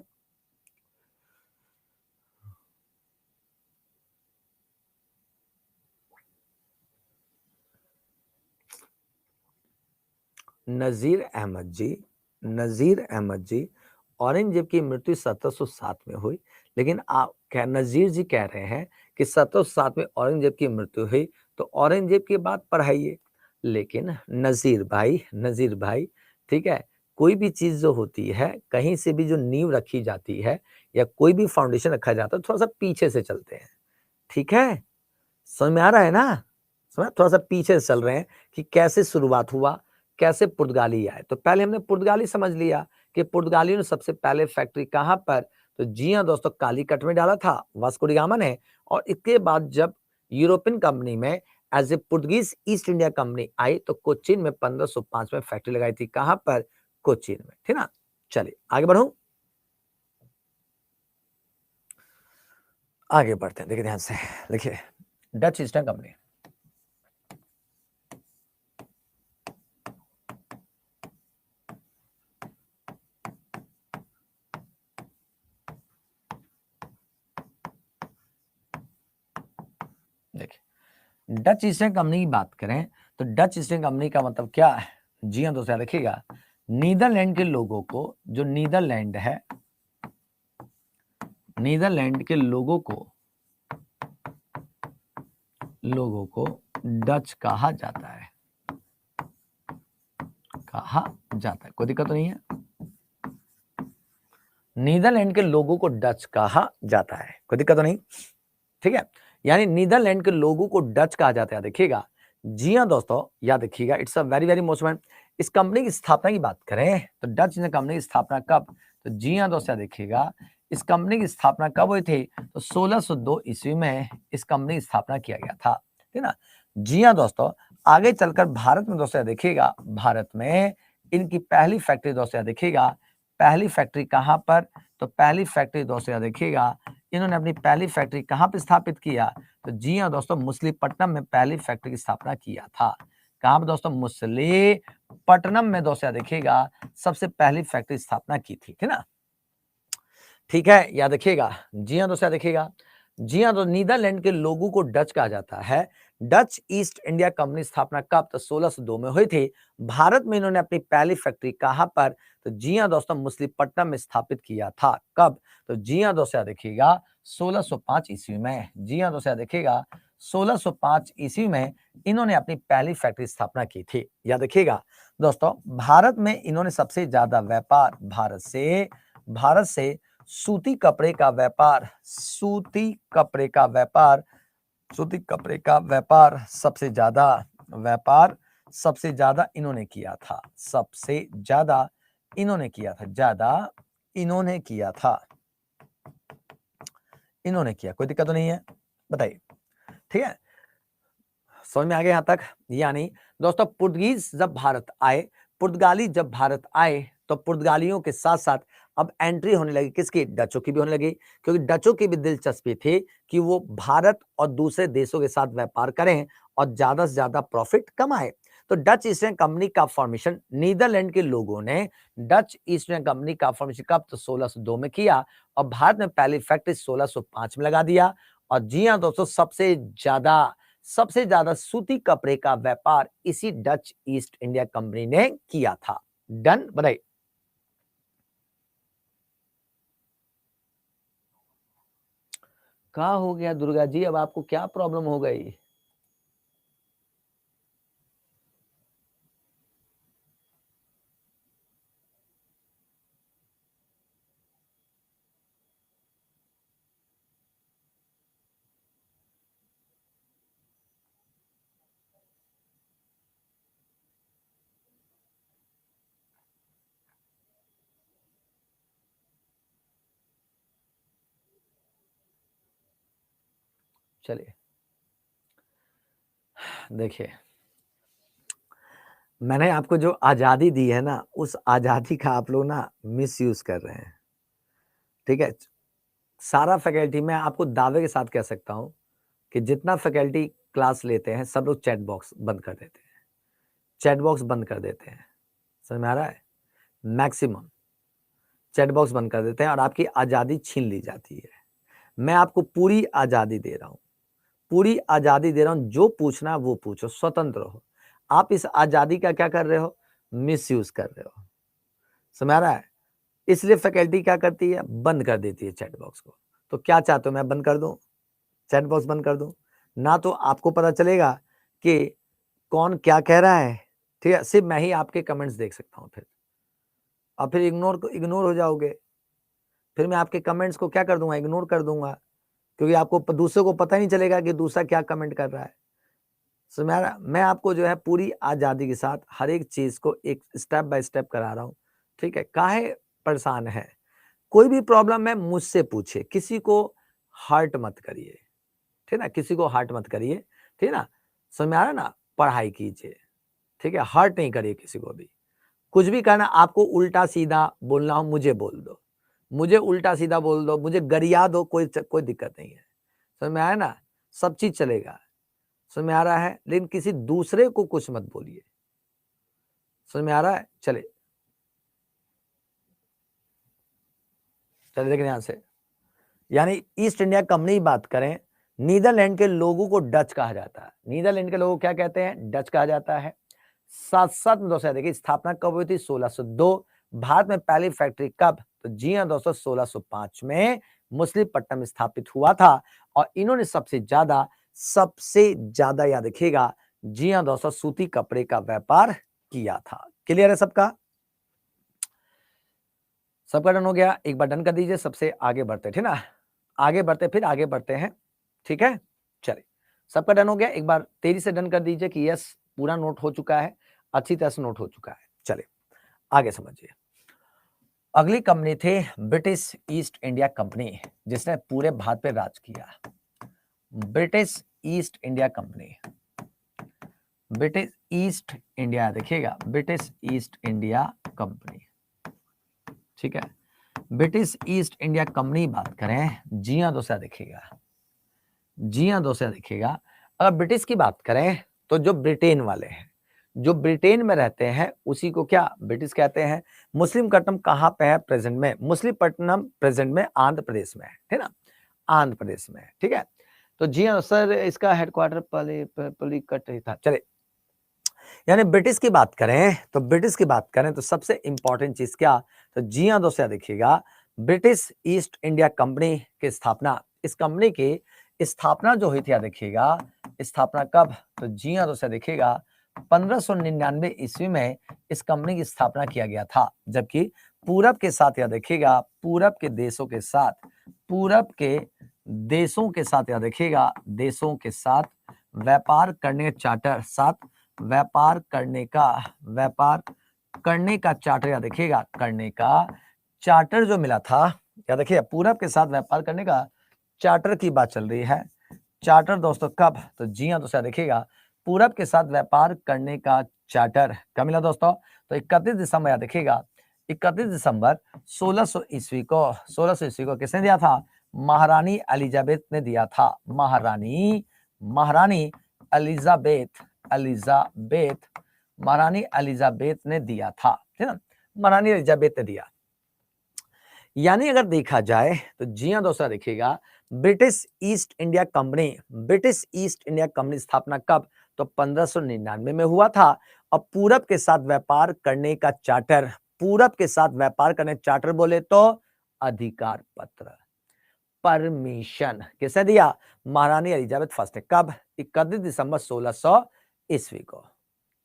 नजीर अहमद जी, नजीर अहमद जी, औरंगजेब की मृत्यु 1707 में हुई, लेकिन आप क्या नजीर जी कह रहे हैं कि 1707 में औरंगजेब की मृत्यु हुई, तो औरंगजेब की बात पढ़ाइए। लेकिन नजीर भाई, ठीक है, कोई भी चीज जो होती है, कहीं से भी जो नींव रखी जाती है या कोई भी फाउंडेशन रखा जाता है, थोड़ा सा पीछे से चलते हैं, ठीक है? समझ में आ रहा है ना? समझ, थोड़ा सा पीछे से चल रहे हैं कि कैसे शुरुआत हुआ, कैसे पुर्तगाली आए। तो पहले हमने पुर्तगाली समझ लिया कि पुर्तगालियों ने सबसे पहले फैक्ट्री कहां पर, तो जी हाँ दोस्तों, कालीकट में डाला था, वास्को डी गामा ने। और इसके बाद जब यूरोपियन कंपनी में as a Portuguese East India company आई, तो कोचीन में 1505 में फैक्ट्री लगाई थी। कहां पर? कोचीन में, ठीक ना? चलिए आगे बढ़ू, आगे बढ़ते हैं। देखिए ध्यान से, देखिए डच ईस्ट इंडिया कंपनी, देखिए डच ईस्ट इंडिया कंपनी की बात करें, तो डच ईस्ट इंडिया कंपनी का मतलब क्या है? जी हाँ दोस्तों देखिएगा, नीदरलैंड के लोगों को, जो नीदरलैंड है, नीदरलैंड के लोगों को डच कहा जाता है, कहा जाता है, कोई दिक्कत तो नहीं है? नीदरलैंड के लोगों को डच कहा जाता है, कोई दिक्कत तो नहीं, ठीक है? यानी नीदरलैंड के लोगों को डच कहा जाता है। देखिएगा, जी हाँ दोस्तों, याद रखिएगा, it's a very very most important. इस कंपनी की स्थापना की बात करें, तो डच ने कंपनी की स्थापना कब, तो जी हाँ दोस्तों देखिएगा, इस कंपनी की स्थापना कब हुई थी, तो 1602 ईस्वी में इस कंपनी की स्थापना किया गया था, ठीक ना? जी हाँ दोस्तों, आगे चलकर भारत में दोस्तों देखिएगा, भारत में इनकी पहली फैक्ट्री दोस्तों देखिएगा, पहली फैक्ट्री कहां पर, तो पहली फैक्ट्री दोस्तों देखिएगा, इन्होंने अपनी पहली फैक्ट्री कहां पर स्थापित किया, तो जी हाँ दोस्तों, मछलीपट्टनम में पहली फैक्ट्री की स्थापना किया था। कहां पर दोस्तों, मछलीपट्टनम में दोस्तों देखिएगा सबसे पहली फैक्ट्री स्थापना की थी, ठीक ना। ठीक है, याद रखिएगा। जी हाँ दोस्तों, देखिएगा। जी हाँ, तो नीदरलैंड के लोगों को डच कहा जाता है। डच ईस्ट इंडिया कंपनी स्थापना कब, तो 1602 में हुई थी। भारत में इन्होंने अपनी पहली फैक्ट्री कहां पर, तो जी हाँ दोस्तों, मछलीपट्टनम में स्थापित किया था। कब, तो जी हाँ दोस्तों देखिएगा 1605 ईस्वी में। जी हाँ दोस्तों देखिएगा 1605 ईस्वी में इन्होंने अपनी पहली फैक्ट्री स्थापना की थी। याद रखिएगा दोस्तों, भारत में इन्होंने सबसे ज्यादा व्यापार भारत से सूती कपड़े का व्यापार सबसे ज्यादा इन्होंने किया था। इन्होंने किया, कोई दिक्कत तो नहीं है, बताइए। ठीक है, समझ में आ गया यहां तक। यानी दोस्तों, पुर्तगाली जब भारत आए तो पुर्तगालियों के साथ साथ अब एंट्री होने लगी किसकी, डचों की भी होने लगी, क्योंकि डचों की भी दिलचस्पी थी कि वो भारत और दूसरे देशों के साथ व्यापार करें और ज्यादा से ज्यादा प्रॉफिट कमाए। तो डच ईस्ट इंडिया कंपनी का फॉर्मेशन नीदरलैंड के लोगों ने डच ईस्ट इंडिया कंपनी का फॉर्मेशन कब, तो 1602 में किया और भारत में पहली फैक्ट्री 1605 में लगा दिया। और जी हाँ दोस्तों, सबसे ज्यादा सूती कपड़े का व्यापार इसी डच ईस्ट इंडिया कंपनी ने किया था। डन, बताइए। क्या हो गया दुर्गा जी, अब आपको क्या प्रॉब्लम हो गई? चलिए देखिए, मैंने आपको जो आजादी दी है ना, उस आजादी का आप लोग ना मिस यूज कर रहे हैं। ठीक है, सारा फैकल्टी, मैं आपको दावे के साथ कह सकता हूं कि जितना फैकल्टी क्लास लेते हैं सब लोग चैट बॉक्स बंद कर देते हैं, समझ में आ रहा है? मैक्सिमम चैट बॉक्स बंद कर देते हैं और आपकी आजादी छीन ली जाती है। मैं आपको पूरी आजादी दे रहा हूं, जो पूछना वो पूछो, स्वतंत्र हो। आप इस आजादी का क्या कर रहे हो, मिस यूज कर रहे हो, समझ आ रहा है? इसलिए फैकल्टी क्या करती है, बंद कर देती है चैट बॉक्स को। तो क्या चाहते हो, मैं बंद कर दूं, चैट बॉक्स बंद कर दूं? ना तो आपको पता चलेगा कि कौन क्या कह रहा है, ठीक है, सिर्फ मैं ही आपके कमेंट्स देख सकता हूं फिर, और फिर इग्नोर हो जाओगे। फिर मैं आपके कमेंट्स को क्या कर दूंगा, इग्नोर कर दूंगा, क्योंकि आपको दूसरे को पता नहीं चलेगा कि दूसरा क्या कमेंट कर रहा है। सो मैं आपको जो है पूरी आजादी के साथ हर एक चीज को एक स्टेप बाय स्टेप करा रहा हूं। ठीक है, काहे परेशान है? कोई भी प्रॉब्लम है मुझसे पूछे, किसी को हर्ट मत करिए, ठीक है ना, किसी को हर्ट मत करिए, ठीक है ना, समझ में आ रहा है ना? पढ़ाई कीजिए, ठीक है, हर्ट नहीं करिए किसी को भी। कुछ भी करना, आपको उल्टा सीधा बोलना हो मुझे बोल दो, मुझे उल्टा सीधा बोल दो, मुझे गरिया दो, कोई दिक्कत नहीं है, समझ में आया ना? सब चीज चलेगा, समझ में आ रहा है? लेकिन किसी दूसरे को कुछ मत बोलिए, समझ में आ रहा है? चले देखिए ध्यान से। यानी ईस्ट इंडिया कंपनी की बात करें, नीदरलैंड के लोगों को डच कहा जाता है। नीदरलैंड के लोगों को क्या कहते हैं, डच कहा जाता है। साथ साथ में दोस्तों देखिए, स्थापना कब हुई थी, 1602। भारत में पहली फैक्ट्री कब, तो जी हाँ दोस्तों 1605 में मछलीपट्टनम स्थापित हुआ था। और इन्होंने सबसे ज्यादा याद रखिएगा, जी हाँ दोस्तों, सूती कपड़े का व्यापार किया था। क्लियर है सबका? सबका डन हो गया? एक बार डन कर दीजिए, सबसे आगे बढ़ते, ठीक ना, फिर आगे बढ़ते हैं, ठीक है। चलिए, सबका डन हो गया, एक बार तेजी से डन कर दीजिए कि यस पूरा नोट हो चुका है, अच्छी तरह से नोट हो चुका है। चलिए आगे समझिए। अगली कंपनी थी ब्रिटिश ईस्ट इंडिया कंपनी, जिसने पूरे भारत पे राज किया। British east India company, British east India, देखिएगा ब्रिटिश ईस्ट इंडिया कंपनी, ठीक है। ब्रिटिश ईस्ट इंडिया कंपनी बात करें, जी हाँ दोस्तों देखिएगा, अगर ब्रिटिश की बात करें तो जो ब्रिटेन वाले हैं, जो ब्रिटेन में रहते हैं उसी को क्या ब्रिटिश कहते हैं। मुसलिमपट्टनम कहाँ पे है प्रेजेंट में, मुसलिमपट्टनम प्रेजेंट में आंध्र प्रदेश में है, ठीक ना, आंध्र प्रदेश में है, ठीक है। तो जी हाँ सर, इसका हेडक्वार्टर पलीकट ही था। चले, यानी ब्रिटिश की बात करें तो ब्रिटिश की बात करें तो सबसे इंपॉर्टेंट चीज क्या, तो जी हाँ दोस्तों देखिएगा, ब्रिटिश ईस्ट इंडिया कंपनी की स्थापना, इस कंपनी की स्थापना जो हुई थी, देखिएगा स्थापना कब, तो जी हाँ दोस्तों देखिएगा 1599 ईस्वी में इस कंपनी की स्थापना किया गया था। जबकि पूरब के साथ याद देखिएगा, पूरब के देशों के साथ, पूरब के देशों के साथ याद देखिएगा, देशों के साथ व्यापार करने चार्टर, साथ व्यापार करने का चार्टर याद देखिएगा, करने का चार्टर जो मिला था, याद देखिए पूरब के साथ व्यापार करने का चार्टर की बात चल रही है। चार्टर दोस्तों कब, तो जी हाँ दोस्तों देखिएगा पूरब के साथ व्यापार करने का चार्टर कब मिला दोस्तों, तो 31 दिसंबर याद देखिएगा, 31 दिसंबर 1600 ईस्वी को, 1600 ईस्वी को किसने दिया था, महारानी एलिजाबेथ ने दिया था। महारानी एलिजाबेथ महारानी एलिजाबेथ ने दिया था, ठीक है, महारानी एलिजाबेथ ने दिया। यानी अगर देखा जाए तो जी हाँ दोस्तों देखिएगा, ब्रिटिश ईस्ट इंडिया कंपनी स्थापना कब, तो 1599 में हुआ था। और पूरब के साथ व्यापार करने का चार्टर, पूरब के साथ व्यापार करने चार्टर बोले तो अधिकार पत्र, परमिशन किसने दिया, महारानी एलिजाबेथ फर्स्ट ने। कब, 31 दिसंबर 1600 ईस्वी को।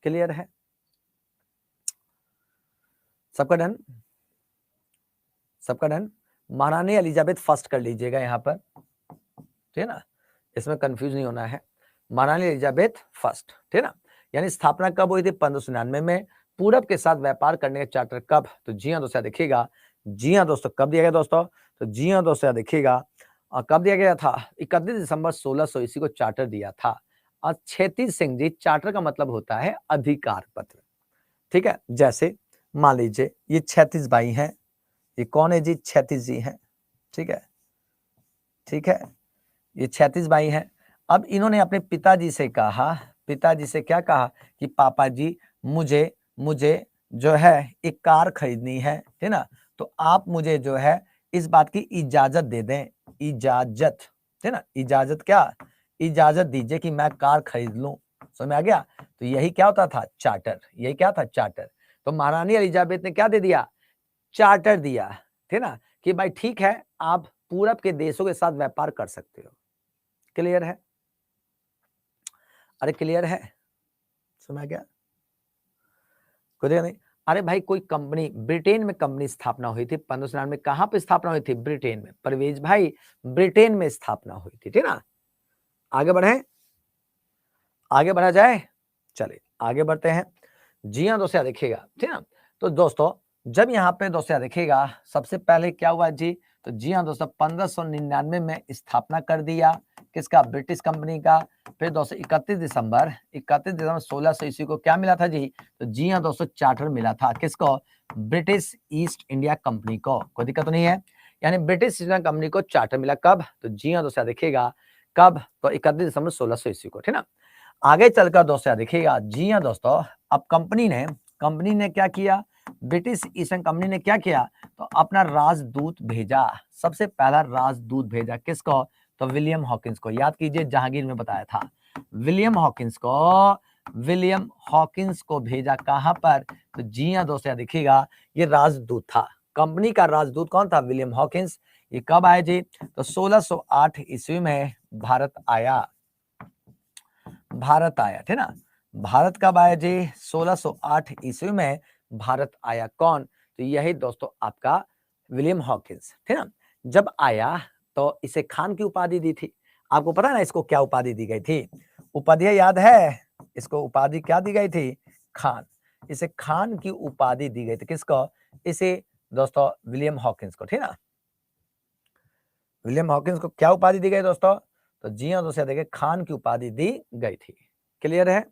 क्लियर है, सबका डन, सबका डन। महारानी एलिजाबेथ फर्स्ट कर लीजिएगा यहाँ पर, ठीक है ना, इसमें कंफ्यूज नहीं होना है। महारानी एलिजाबेथ फर्स्ट, ठीक है ना। यानी स्थापना कब हुई थी, 1599 में। पूरब के साथ व्यापार करने का चार्टर कब, तो जी हाँ दोस्तों देखिएगा, जी हाँ दोस्तों कब दिया गया दोस्तों, तो जी हाँ दोस्तों देखिएगा कब दिया गया था, 31 दिसंबर 1600 ईस्वी को चार्टर दिया था। और क्षैतिज सिंह जी, चार्टर का मतलब होता है अधिकार पत्र, ठीक है। जैसे मान लीजिए ये क्षैतिज भाई हैं, ये कौन है जी, क्षैतिज जी हैं, ठीक है, ठीक है, ये क्षैतिज भाई हैं। अब इन्होंने अपने पिताजी से कहा, पिताजी से क्या कहा कि पापा जी मुझे जो है एक कार खरीदनी है, ठीक ना, तो आप मुझे जो है इस बात की इजाजत दे दें, इजाजत, ठीक ना, इजाजत क्या, इजाजत दीजिए कि मैं कार खरीद लूं। समझ में आ गया, तो यही क्या होता था, चार्टर, यही क्या था, चार्टर। तो महारानी एलिजाबेथ ने क्या दे दिया, चार्टर दिया, ठीक ना, कि भाई ठीक है आप पूरब के देशों के साथ व्यापार कर सकते हो। क्लियर है, अरे क्लियर है, समझ गया, कुछ नहीं। अरे भाई कोई कंपनी, ब्रिटेन में कंपनी स्थापना हुई थी 1599 में, कहां पे स्थापना हुई थी, ब्रिटेन में। परवेज भाई ब्रिटेन में स्थापना हुई थी, ठीक ना। आगे बढ़े, आगे बढ़ा जाए, चलिए आगे बढ़ते हैं। जी हाँ दोस्तों देखिएगा, ठीक ना। तो दोस्तों जब यहाँ पे दोस्तों देखिएगा सबसे पहले क्या हुआ जी, तो जी हाँ दोस्तों 1599 में स्थापना कर दिया किसका, ब्रिटिश कंपनी का। फिर दोस्तों 31 दिसंबर 1600 ईस्वी को क्या मिला था जी, तो जी हाँ दोस्तों चार्टर मिला था किसको, ब्रिटिश ईस्ट इंडिया कंपनी को। कोई दिक्कत तो नहीं है, यानी ब्रिटिश ईस्ट इंडिया कंपनी को चार्टर मिला कब, तो जी हाँ दोस्तों देखिएगा कब, तो 31 दिसंबर 1600 ईस्वी को, ठीक ना। आगे चलकर दोस्तों देखिएगा, जी हाँ दोस्तों अब कंपनी ने क्या किया, ब्रिटिश ईस्ट इंडिया कंपनी ने क्या किया, तो अपना राजदूत भेजा, सबसे पहला राजदूत भेजा किसको, तो विलियम हॉकिंस को। याद कीजिए जहांगीर में बताया था, विलियम हॉकिंस को भेजा कहां पर, तो जी हाँ दोस्तों देखिएगा ये राजदूत था, कंपनी का राजदूत कौन था, विलियम हॉकिंस। ये कब आए जी, तो 1608 ईस्वी में भारत आया, ठीक ना। भारत कब आया जी, 1608 ईस्वी में भारत आया। कौन, तो यही दोस्तों आपका विलियम हॉकिंस, ठीक ना। जब आया तो इसे खान की उपाधि दी थी। आपको पता है ना इसको क्या उपाधि दी गई थी, उपाधि याद है, इसको उपाधि क्या दी गई थी, खान। इसे खान की उपाधि दी गई थी किसको, इसे दोस्तों विलियम हॉकिंस को, ठीक ना। विलियम हॉकिंस को क्या उपाधि दी गई दोस्तों, तो जी हाँ दोस्तों देखिए खान की उपाधि दी गई थी। क्लियर है,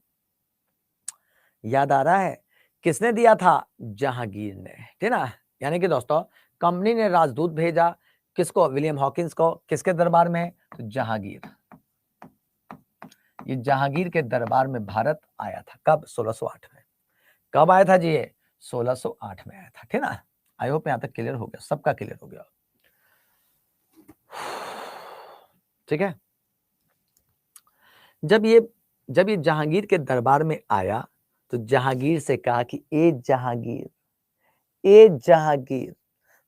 याद आ रहा है, किसने दिया था, जहांगीर ने, ठीक ना। यानी कि दोस्तों कंपनी ने राजदूत भेजा किसको, विलियम हॉकिंस को, किसके दरबार में, तो जहांगीर, ये जहांगीर के दरबार में भारत आया था। कब? 1608 में। कब आया था जी? ये 1608 में आया था। ठीक ना? आई होप यहां तक क्लियर हो गया, सबका क्लियर हो गया। ठीक है। जब ये जहांगीर के दरबार में आया तो जहांगीर से कहा कि ए जहांगीर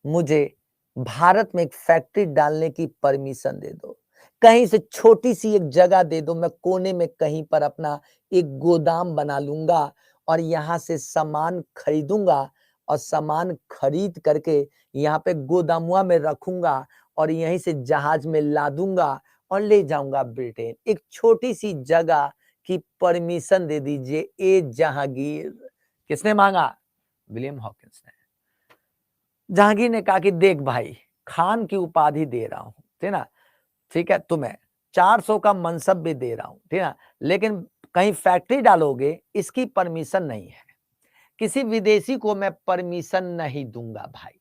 मुझे भारत में एक फैक्ट्री डालने की परमिशन दे दो, कहीं से छोटी सी एक जगह दे दो, मैं कोने में कहीं पर अपना एक गोदाम बना लूंगा और यहां से सामान खरीदूंगा और सामान खरीद करके यहाँ पे गोदामुआ में रखूंगा और यहीं से जहाज में लादूंगा और ले जाऊंगा ब्रिटेन। एक छोटी सी जगह की परमिशन दे दीजिए ए जहांगीर। किसने मांगा? विलियम हॉकिंस ने। जहांगीर ने कहा कि देख भाई, खान की उपाधि दे रहा हूं, ठीक ना, ठीक है, तुम्हें 400 का मनसब भी दे रहा हूं, ठीक ना, लेकिन कहीं फैक्ट्री डालोगे इसकी परमिशन नहीं है, किसी विदेशी को मैं परमिशन नहीं दूंगा भाई।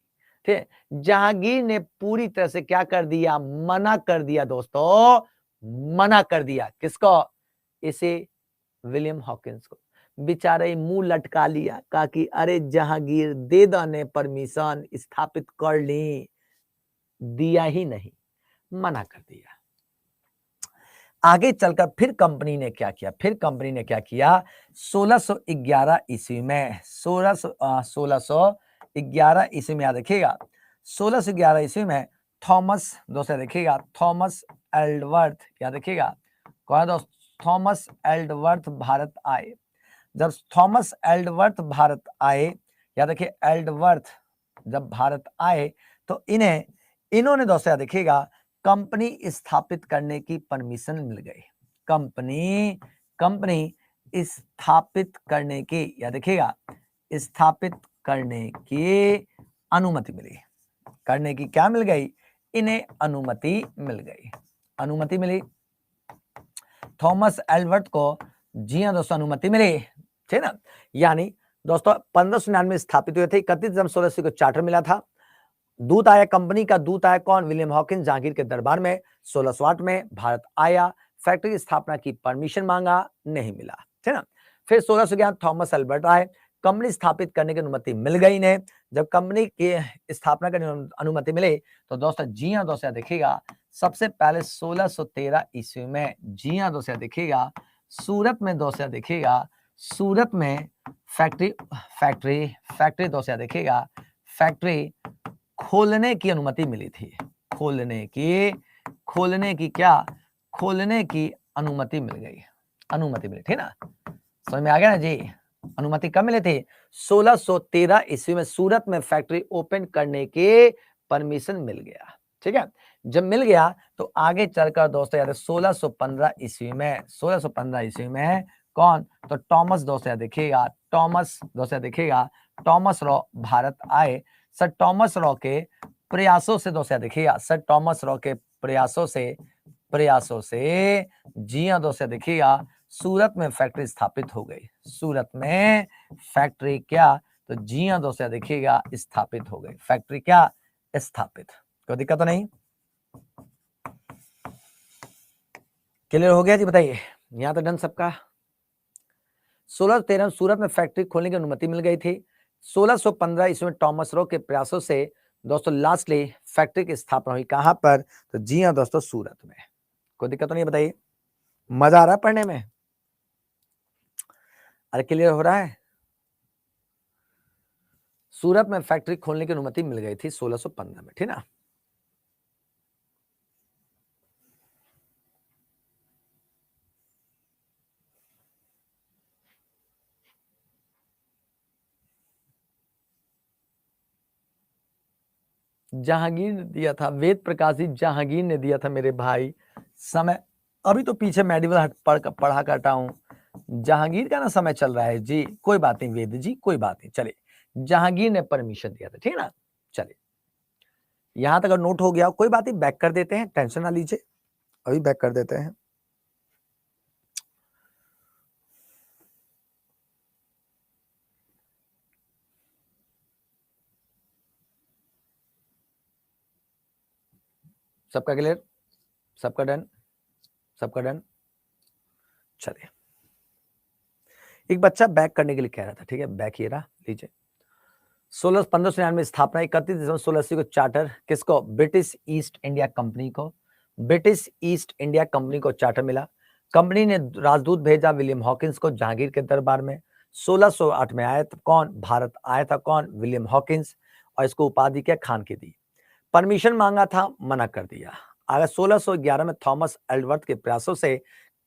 ठीक। जहांगीर ने पूरी तरह से क्या कर दिया? मना कर दिया दोस्तों, मना कर दिया। किसको? इसे विलियम हॉकिंस को। बेचारे मुंह लटका लिया, कहा कि अरे जहांगीर दे दो ने परमिशन, स्थापित कर ली, दिया ही नहीं, मना कर दिया। आगे चलकर फिर कंपनी ने क्या किया? 1611 ईस्वी में 1611 ईस्वी में याद रखिएगा, 1611 ईस्वी में थॉमस, दोस्तों देखिएगा, थॉमस एल्डवर्थ, याद रखिएगा, कौन दोस्त? थॉमस एल्डवर्थ भारत आए। जब थॉमस एल्डवर्थ भारत आए, याद रखिए, एल्डवर्थ जब भारत आए तो इन्होंने दोस्तों याद रखिएगा कंपनी स्थापित करने की परमिशन मिल गई। कंपनी स्थापित करने की, याद रखिएगा, स्थापित करने की अनुमति मिली। करने की क्या मिल गई? इन्हें अनुमति मिल गई, अनुमति मिली थॉमस एल्वर्थ को। जी हाँ दोस्तों, अनुमति मिली, ठीक ना। यानी दोस्तों 1599 स्थापित हुए थे, 31 जनवरी 1680 को चार्टर मिला था। दूत आया, कंपनी का दूत आया, कौन? विलियम हॉकिंस, जहांगीर के दरबार में। 1608 में भारत आया, फैक्ट्री की स्थापना की परमिशन मांगा, नहीं मिला, ठीक ना। फिर 1611 थॉमस एल्बर्ट आए, कंपनी स्थापित करने की अनुमति मिल गई इन्हें। जब कंपनी की स्थापना करने की अनुमति मिले तो दोस्तों, जी हाँ दोस्तों देखिएगा, सबसे पहले 1613 ईस्वी में, जी हाँ दोस्तों देखिएगा, सूरत में दोस्तों देखिएगा, सूरत में फैक्ट्री दोस्तों देखिएगा, फैक्ट्री खोलने की अनुमति मिली थी। खोलने की अनुमति मिल गई, अनुमति मिली, ठीक ना, समझ में आ गया ना जी। अनुमति कब मिली थी? 1613 ईस्वी में सूरत में फैक्ट्री ओपन करने के परमिशन मिल गया, ठीक है। जब मिल गया तो आगे चलकर दोस्तों याद है 1615 ईस्वी में, 1615 ईस्वी में कौन? तो टॉमस दोस्तों देखिएगा, टॉमस दोस्तों देखिएगा, टॉमस रॉ भारत आए। सर टॉमस रॉ के प्रयासों से दोस्तों देखिएगा, सर टॉमस रॉ के प्रयासों से जी हाँ दोस्तों देखिएगा, सूरत में फैक्ट्री स्थापित हो गई। सूरत में फैक्ट्री क्या? तो जी हाँ दोस्तों देखिएगा, स्थापित हो गई। फैक्ट्री क्या? स्थापित। कोई दिक्कत तो नहीं? क्लियर हो गया जी? बताइए, यहां तो डन सबका। 1613 सूरत में फैक्ट्री खोलने की अनुमति मिल गई थी। 1615 इसमें टॉमस रो के प्रयासों से दोस्तों लास्टली फैक्ट्री की स्थापना हुई। कहां पर? तो जी हाँ दोस्तों, सूरत में। कोई दिक्कत तो नहीं? बताइए, मजा आ रहा है पढ़ने में? अरे क्लियर हो रहा है? सूरत में फैक्ट्री खोलने की अनुमति मिल गई थी 1615 में, ठीक ना। जहांगीर ने दिया था, वेद प्रकाश जी जहांगीर ने दिया था मेरे भाई। समय अभी तो पीछे मेडिवल पढ़ा करता हूं, जहांगीर का ना समय चल रहा है जी। कोई बात नहीं वेद जी, कोई बात नहीं, चलिए, जहांगीर ने परमिशन दिया था, ठीक है ना। चलिए, यहां तक अगर नोट हो गया, कोई बात नहीं, बैक कर देते हैं, टेंशन ना लीजिए, अभी बैक कर देते हैं। सबका क्लियर? सबका डन? सबका डन? चलिए, एक बच्चा बैक करने के लिए कह रहा था, ठीक है, बैक ये रहा, लीजिए। 1599 में स्थापना, 31 दिसंबर 1680 को चार्टर, किसको? ब्रिटिश ईस्ट इंडिया कंपनी को, ब्रिटिश ईस्ट इंडिया कंपनी को चार्टर मिला। कंपनी ने राजदूत भेजा विलियम हॉकिंस को जहांगीर के दरबार में। 1608 में आया था कौन? भारत आया था कौन? विलियम हॉकिंस, और इसको उपाधि क्या? खान की दी। परमिशन मांगा था, मना कर दिया। अगर 1611 में थॉमस एल्डवर्थ के प्रयासों से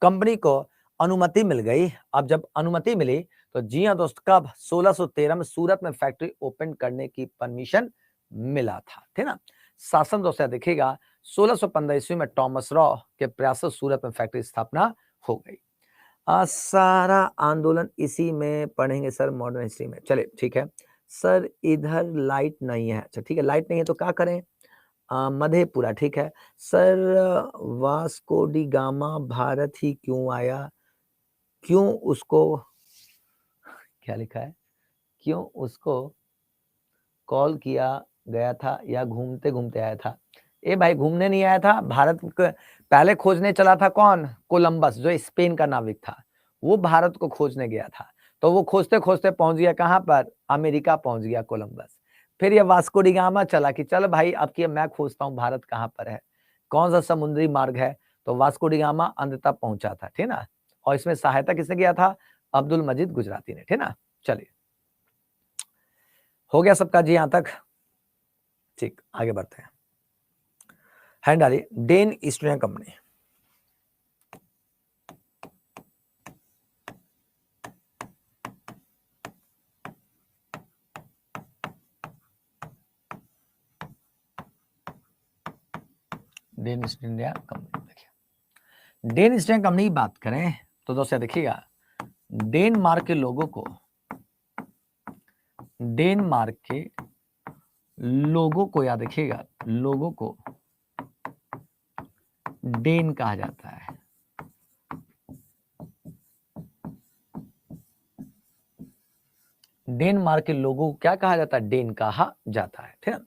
कंपनी को अनुमति मिल गई। अब जब अनुमति मिली तो जी हाँ दोस्त, कब? 1613 में सूरत में फैक्ट्री ओपन करने की परमिशन मिला था, ठीक ना। शासन दोस्तों देखिएगा, 1615 ईस्वी में थॉमस रॉ के प्रयासों सूरत में फैक्ट्री स्थापना हो गई। सारा आंदोलन इसी में पढ़ेंगे सर, मॉडर्न हिस्ट्री में। चलिए ठीक है सर, इधर लाइट नहीं है। अच्छा ठीक है, लाइट नहीं है तो क्या करें? मधेपुरा, ठीक है sir. Vasco da Gama Bharat ही क्यों आया? क्यों उसको, क्या लिखा है, क्यों उसको कॉल किया गया था या घूमते घूमते आया था? ए भाई, घूमने नहीं आया था, भारत पहले खोजने चला था कौन? कोलंबस, जो स्पेन का नाविक था, वो भारत को खोजने गया था। तो वो खोजते खोजते पहुंच गया कहां पर? अमेरिका पहुंच गया कोलंबस। फिर ये वास्को डी गामा चला कि चल भाई अब की मैं खोजता हूं भारत कहां पर है, कौन सा समुद्री मार्ग है। तो वास्को डी गामा अंततः पहुंचा था, ठीक ना। और इसमें सहायता किसने किया था? अब्दुल मजीद गुजराती ने, ठीक ना। चलिए, हो गया सबका जी यहां तक? ठीक, आगे बढ़ते हैं। हैंड डालिए, Dane East India Company. Dane East India Company, देखिए डेन ईस्ट इंडिया कंपनी की बात करें तो दोस्तों देखिएगा, डेनमार्क के लोगों को, डेनमार्क के लोगों को याद रखिएगा, लोगों को डेन कहा जाता है। डेनमार्क के लोगों को क्या कहा जाता है? डेन कहा जाता है, ठीक है।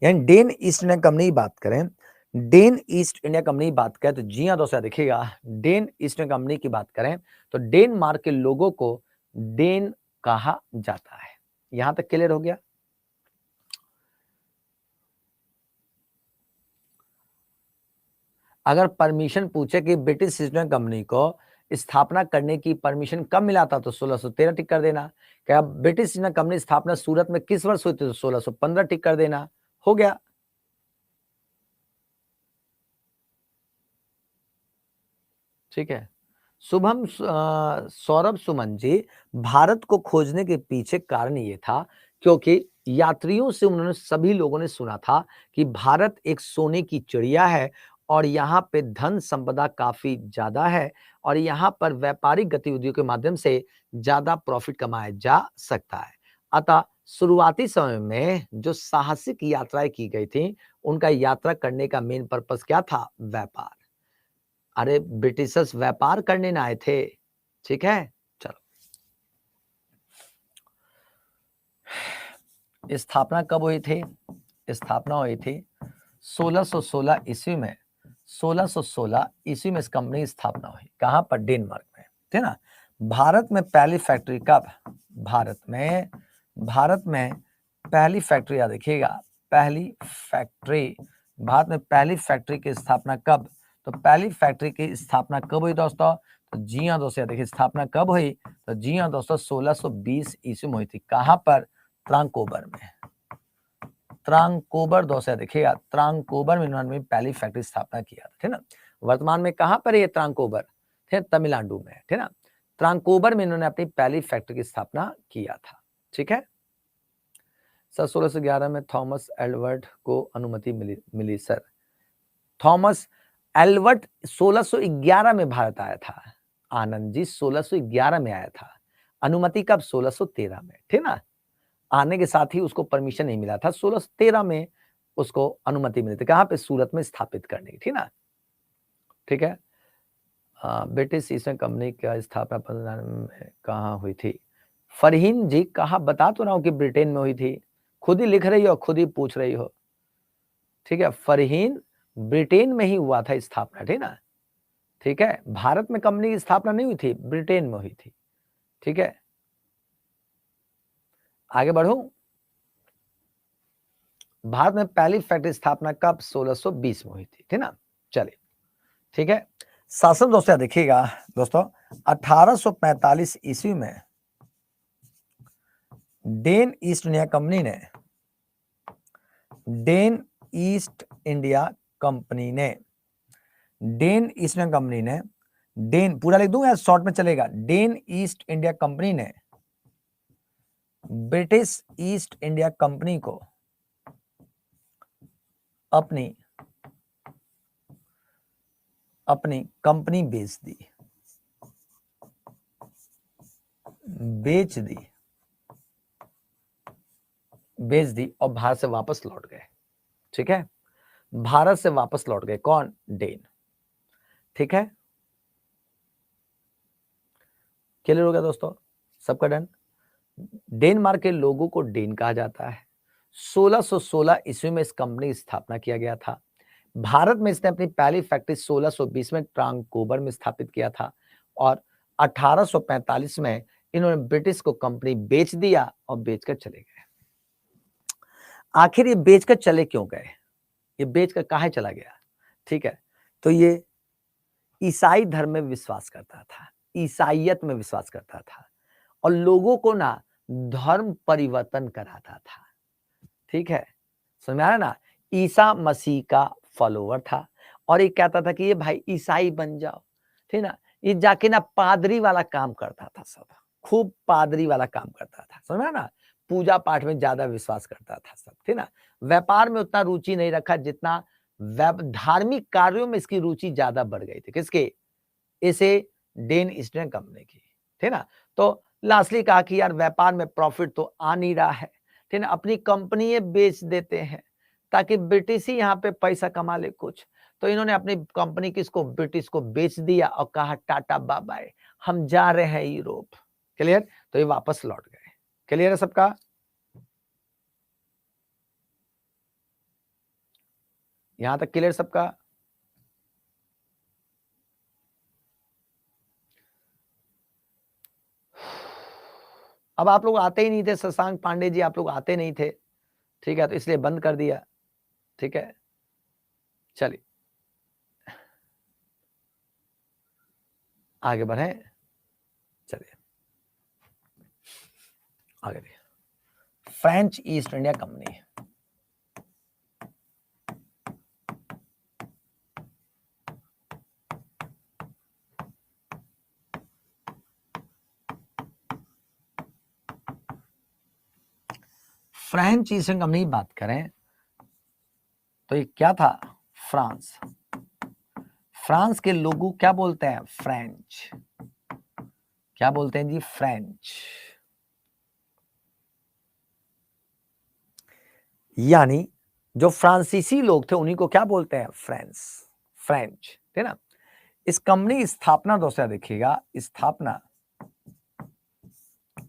यानी डेन ईस्ट इंडिया कंपनी की बात करें, डेन ईस्ट इंडिया कंपनी की बात करें तो जी हाँ दोस्तों देखिएगा, डेन ईस्ट इंडिया कंपनी की बात करें तो डेनमार्क के लोगों को डेन कहा जाता है। यहां तक क्लियर हो गया? अगर परमिशन पूछे कि ब्रिटिश ईस्ट इंडिया कंपनी को स्थापना करने की परमिशन कब मिला था तो 1613 टिक कर देना। क्या ब्रिटिश ईस्ट इंडिया कंपनी स्थापना सूरत में किस वर्ष हुई थी तो 1615 टिक कर देना। हो गया। ठीक है, शुभम सौरभ सुमन जी, भारत को खोजने के पीछे कारण ये था क्योंकि यात्रियों से उन्होंने, सभी लोगों ने सुना था कि भारत एक सोने की चिड़िया है और यहाँ पे धन संपदा काफी ज्यादा है और यहाँ पर व्यापारिक गतिविधियों के माध्यम से ज्यादा प्रॉफिट कमाया जा सकता है। अतः शुरुआती समय में जो साहसिक यात्राएं की गई थी, उनका यात्रा करने का मेन पर्पस क्या था? व्यापार। अरे ब्रिटिशर्स व्यापार करने ना आए थे, ठीक है। चलो, स्थापना कब हुई थी? स्थापना हुई थी 1616 ईस्वी में। 1616 ईस्वी में इस कंपनी की स्थापना हुई। कहां पर? डेनमार्क में, ठीक ना। भारत में पहली फैक्ट्री कब? भारत में पहली फैक्ट्री, याद रखिएगा, पहली फैक्ट्री, भारत में पहली फैक्ट्री की स्थापना कब? तो पहली फैक्ट्री की स्थापना कब हुई दोस्तों? तो जी हाँ दोस्तों, देखिए स्थापना कब हुई? तो जी हाँ दोस्तों, 1620 ईस्वी में हुई थी। कहां पर? त्रांकोबर में। त्रांकोबर दोस्तों देखिएगा, त्रांकोबर में इन्होंने पहली फैक्ट्री स्थापना किया था, ठीक ना। वर्तमान में कहां पर है त्रांकोबर? ठीक, तमिलनाडु में, ठीक ना। त्रांकोबर में इन्होंने अपनी पहली फैक्ट्री की स्थापना किया था, ठीक है सर। 1611 में थॉमस एल्वर्ट को अनुमति मिली सर। थॉमस एल्वर्ट 1611 में भारत आया था आनंद जी, 1611 में आया था। अनुमति कब? 1613 में, ठीक ना। आने के साथ ही उसको परमिशन नहीं मिला था, 1613 में उसको अनुमति मिली थी। कहां पे? सूरत में स्थापित करने की, ठीक ना। ठीक है, ब्रिटिश ईस्ट इंडिया कंपनी का स्थापना 15 में कहां हुई थी? फरहीन जी, कहा, बता तो रहा हूं कि ब्रिटेन में हुई थी। खुद ही लिख रही हो, खुद ही पूछ रही हो, ठीक है। फरहीन, ब्रिटेन में ही हुआ था स्थापना, ठीक ना। ठीक है, भारत में कंपनी की स्थापना नहीं हुई थी, ब्रिटेन में हुई थी। ठीक है, आगे बढ़ूं। भारत में पहली फैक्ट्री स्थापना कब? 1620 में हुई थी, ठीक ना। चलिए, ठीक है। शासन दोस्तों देखिएगा दोस्तों, 1845 ईस्वी में डेन ईस्ट इंडिया कंपनी ने डेन ईस्ट इंडिया कंपनी ने डेन ईस्ट इंडिया कंपनी ने डेन पूरा लिख दूं या शॉर्ट में चलेगा? डेन ईस्ट इंडिया कंपनी ने ब्रिटिश ईस्ट इंडिया कंपनी को अपनी कंपनी बेच दी और भारत से वापस लौट गए। ठीक है, भारत से वापस लौट गए कौन? डेन। ठीक है, क्लियर हो गया दोस्तों? सबका डन? डेनमार्क के लोगों को डेन कहा जाता है। 1616 ईस्वी में इस कंपनी की स्थापना किया गया था। भारत में इसने अपनी पहली फैक्ट्री 1620 में ट्रांकोबर में स्थापित किया था और 1845 में इन्होंने ब्रिटिश को कंपनी बेच दिया और बेचकर चले गए। आखिर ये बेचकर चले क्यों गए? ये बेचकर काहे चला गया? ठीक है, तो ये ईसाई धर्म में विश्वास करता था, ईसाइयत में विश्वास करता था और लोगों को ना धर्म परिवर्तन कराता था। ठीक है, समझ में आया ना? ईसा मसीह का फॉलोवर था और ये कहता था कि ये भाई ईसाई बन जाओ, ठीक ना। ये जाके ना पादरी वाला काम करता था, सब खूब पादरी वाला काम करता था, समझ में आया ना? पूजा पाठ में ज्यादा विश्वास करता था सब, ठीक ना। व्यापार में उतना रुचि नहीं रखा जितना धार्मिक कार्यों में इसकी रुचि ज्यादा बढ़ गई थी। किसके? इसे डेन ईस्टर्न कंपनी की, ठीक ना। तो लास्टली कहा कि यार व्यापार में प्रॉफिट तो आ नहीं रहा है, ठीक ना, अपनी कंपनी बेच देते हैं ताकि ब्रिटिश ही यहाँ पे पैसा कमा ले कुछ। तो इन्होंने अपनी कंपनी किसको? ब्रिटिश को बेच दिया और कहा टाटा बाय बाय, हम जा रहे हैं यूरोप। क्लियर? तो ये वापस लौट गए। क्लियर है सबका? यहां तक क्लियर सबका? अब आप लोग आते ही नहीं थे, शशांक पांडे जी, आप लोग आते नहीं थे, ठीक है, तो इसलिए बंद कर दिया। ठीक है, चलिए आगे बढ़े। चलिए आगे देखिए, French east India company. French east India Company की बात करें तो ये क्या था? फ्रांस। फ्रांस के लोगों क्या बोलते हैं? फ्रेंच। क्या बोलते हैं जी? फ्रेंच। यानी जो फ्रांसीसी लोग थे उन्हीं को क्या बोलते हैं? फ्रेंच। फ्रेंच, ठीक ना। इस कंपनी की स्थापना दोस्तों देखिएगा, स्थापना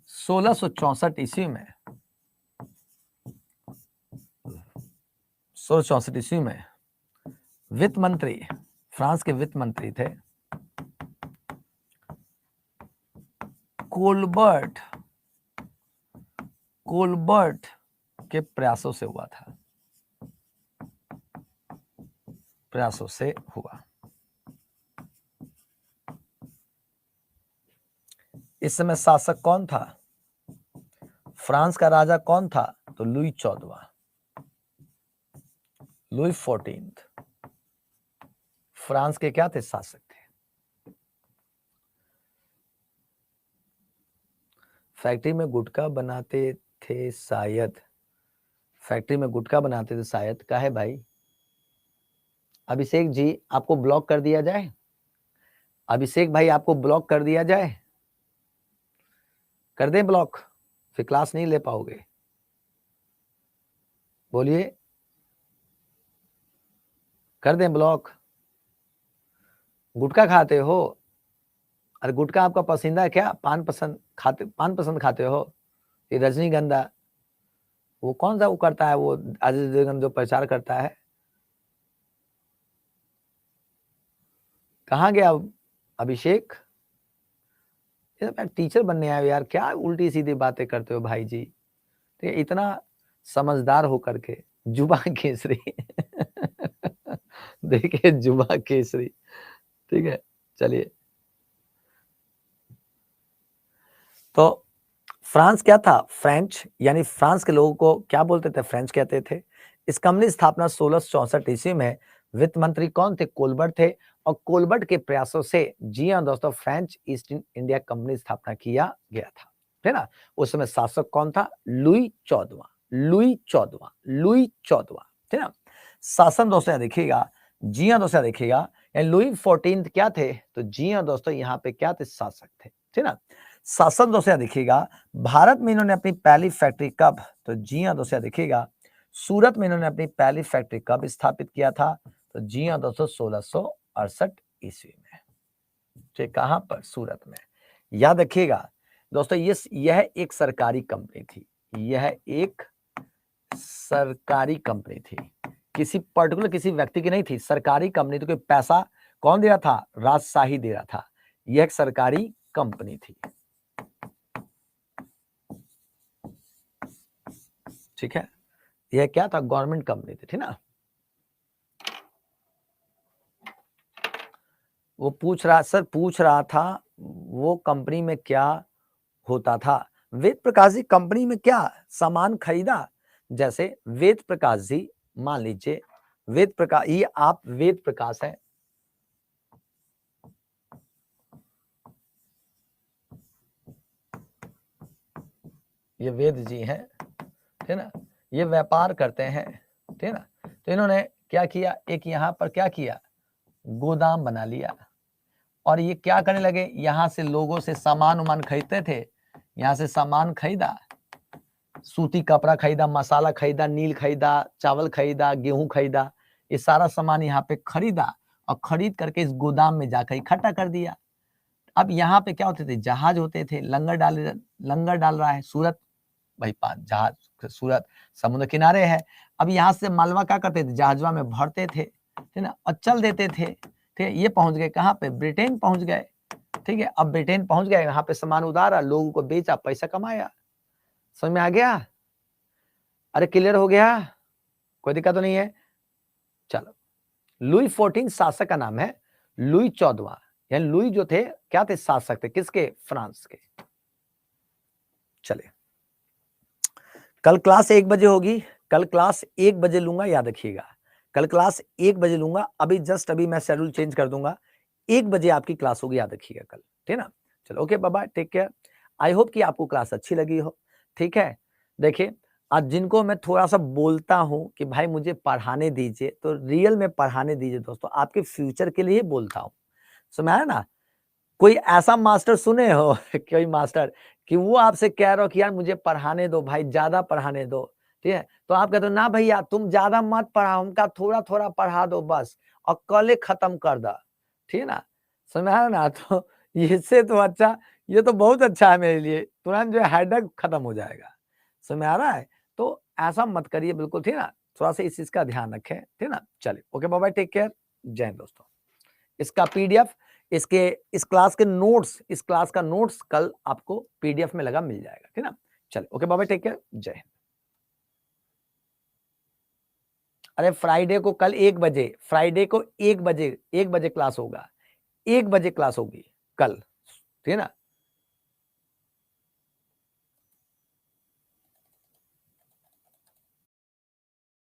1664 ईस्वी में 1664 ईस्वी में वित्त मंत्री, फ्रांस के वित्त मंत्री थे कोलबर्ट के प्रयासों से हुआ था, प्रयासों से हुआ। इस समय शासक कौन था? फ्रांस का राजा कौन था? तो लुई 14वां, लुई 14th फ्रांस के क्या थे? शासक थे। फैक्ट्री में गुटखा बनाते थे शायद, फैक्ट्री में गुटखा बनाते थे शायद। का है भाई? अभिषेक जी आपको ब्लॉक कर दिया जाए? अभिषेक भाई आपको ब्लॉक कर दिया जाए? कर दें ब्लॉक? फिर क्लास नहीं ले पाओगे। बोलिए, कर दें ब्लॉक? गुटखा खाते हो? अरे गुटखा आपका पसंदीदा है क्या? पान पसंद खाते हो? ये रजनीगंधा, वो कौन सा वो करता है, वो अजय देवगन जो प्रचार करता है, कहाँ गया अभिषेक? ये मैं टीचर बनने आया यार, क्या उल्टी सीधी बातें करते हो भाई जी? ठीक है, इतना समझदार होकर के जुबा केसरी देखिए जुबा केसरी, ठीक है। चलिए, तो फ्रांस क्या था? फ्रेंच, यानी फ्रांस के लोगों को क्या बोलते थे? फ्रेंच कहते थे। इस कंपनी की स्थापना 1664 ईस्वी में वित्त मंत्री कौन थे? कोलबर्ट थे। और कोलबर्ट के प्रयासों से जी हाँ दोस्तों, फ्रेंच ईस्ट इंडिया कंपनी स्थापना किया गया था, है ना। उस समय शासक कौन था? लुई 14वां, लुई 14वां, लुई 14वां, है ना। शासन दोस्तों यहाँ देखिएगा, जी हाँ दोस्तों देखिएगा, लुई 14 क्या थे? तो जी हाँ दोस्तों, यहाँ पे क्या थे? शासक थे, ठीक ना। शासन दोस्तों देखिएगा, भारत में इन्होंने अपनी पहली फैक्ट्री कब? तो जी हाँ दोस्तों देखिएगा, सूरत में इन्होंने अपनी पहली फैक्ट्री कब स्थापित किया था? तो जी हाँ दोस्तों, 1668 ईस्वी में। ठीक, कहां पर? सूरत में। याद रखिएगा दोस्तों, यह एक सरकारी कंपनी थी, यह एक सरकारी कंपनी थी, किसी पर्टिकुलर किसी व्यक्ति की नहीं थी, सरकारी कंपनी थी। कोई पैसा कौन दे रहा था? राजशाही दे रहा था। यह एक सरकारी कंपनी थी, ठीक है। यह क्या था? गवर्नमेंट कंपनी थी, ठीक ना। वो पूछ रहा था वो कंपनी में क्या होता था? वेद प्रकाश जी कंपनी में क्या सामान खरीदा? जैसे वेद प्रकाश जी, मान लीजिए वेद प्रकाश, ये आप वेद प्रकाश है, ये वेद जी हैं, ठीक ना। ये व्यापार करते हैं, ठीक ना। तो इन्होंने क्या किया? एक यहाँ पर क्या किया? गोदाम बना लिया। और ये क्या करने लगे? यहां से लोगों से सामान उमान खरीदते थे, यहां से सामान खरीदा, सूती कपड़ा खरीदा, मसाला खरीदा, नील खरीदा, चावल खरीदा, गेहूं खरीदा, ये सारा सामान यहाँ पे खरीदा और खरीद करके इस गोदाम में जाकर इकट्ठा कर दिया। अब यहाँ पे क्या होते थे? जहाज होते थे, लंगर डाल रहा है सूरत, भाई जहाज, सूरत समुद्र किनारे है। अब यहाँ से मालवा क्या करते थे? जहाजवा में भरते थे, ठीक ना, और चल देते थे, ठीक है। ये पहुंच गए कहाँ पे? ब्रिटेन पहुंच गए, ठीक है। अब ब्रिटेन पहुंच गए, यहाँ पे सामान उतारा, लोगों को बेचा, पैसा कमाया। समझ में आ गया? अरे क्लियर हो गया? कोई दिक्कत तो नहीं है? चलो, लुई 14 शासक का नाम है, लुई 14वां, यानी लुई जो थे क्या थे? शासक थे, किसके? फ्रांस के। चले, कल क्लास 1 बजे होगी, कल क्लास 1 बजे लूंगा, याद रखिएगा। कल क्लास 1 बजे लूंगा, अभी मैं शेड्यूल चेंज कर दूंगा, 1 बजे आपकी क्लास होगी, याद रखिएगा कल, ठीक है ना। चलो, okay bye, take care. I hope कि आपको क्लास अच्छी लगी हो, ठीक है। देखिए, आज जिनको मैं थोड़ा सा बोलता हूं कि भाई मुझे पढ़ाने दीजिए, तो रियल में पढ़ाने दीजिए दोस्तों, आपके फ्यूचर के लिए बोलता हूं, समझ आया ना। कोई ऐसा मास्टर सुने हो कोई मास्टर कि वो आपसे कह रहा हो कि यार मुझे पढ़ाने दो भाई, ज्यादा पढ़ाने दो, ठीक है। तो आप कहते हो ना भैया तुम ज्यादा मत पढ़ाओ, हमका थोड़ा थोड़ा पढ़ा दो बस, और कल खत्म कर दो, ठीक है ना। समझ में आया ना। तो इससे तो अच्छा, ये तो बहुत अच्छा है मेरे लिए, तुरंत जो है हेडेक खत्म हो जाएगा। समझ में आ रहा है? तो ऐसा मत करिए बिल्कुल, ठीक है ना। थोड़ा सा इस चीज का ध्यान रखें, ठीक है ना। चलिए, okay bye bye, take care, जय हिंद दोस्तों। इसका पीडीएफ, इसके इस क्लास के नोट्स, इस क्लास का नोट्स कल आपको पीडीएफ में लगा मिल जाएगा, ठीक ना। चलिए, okay bye bye, take care, जय हिंद। अरे फ्राइडे को कल 1 बजे, फ्राइडे को 1 बजे, 1 बजे क्लास होगा, 1 बजे क्लास होगी कल, ठीक है ना।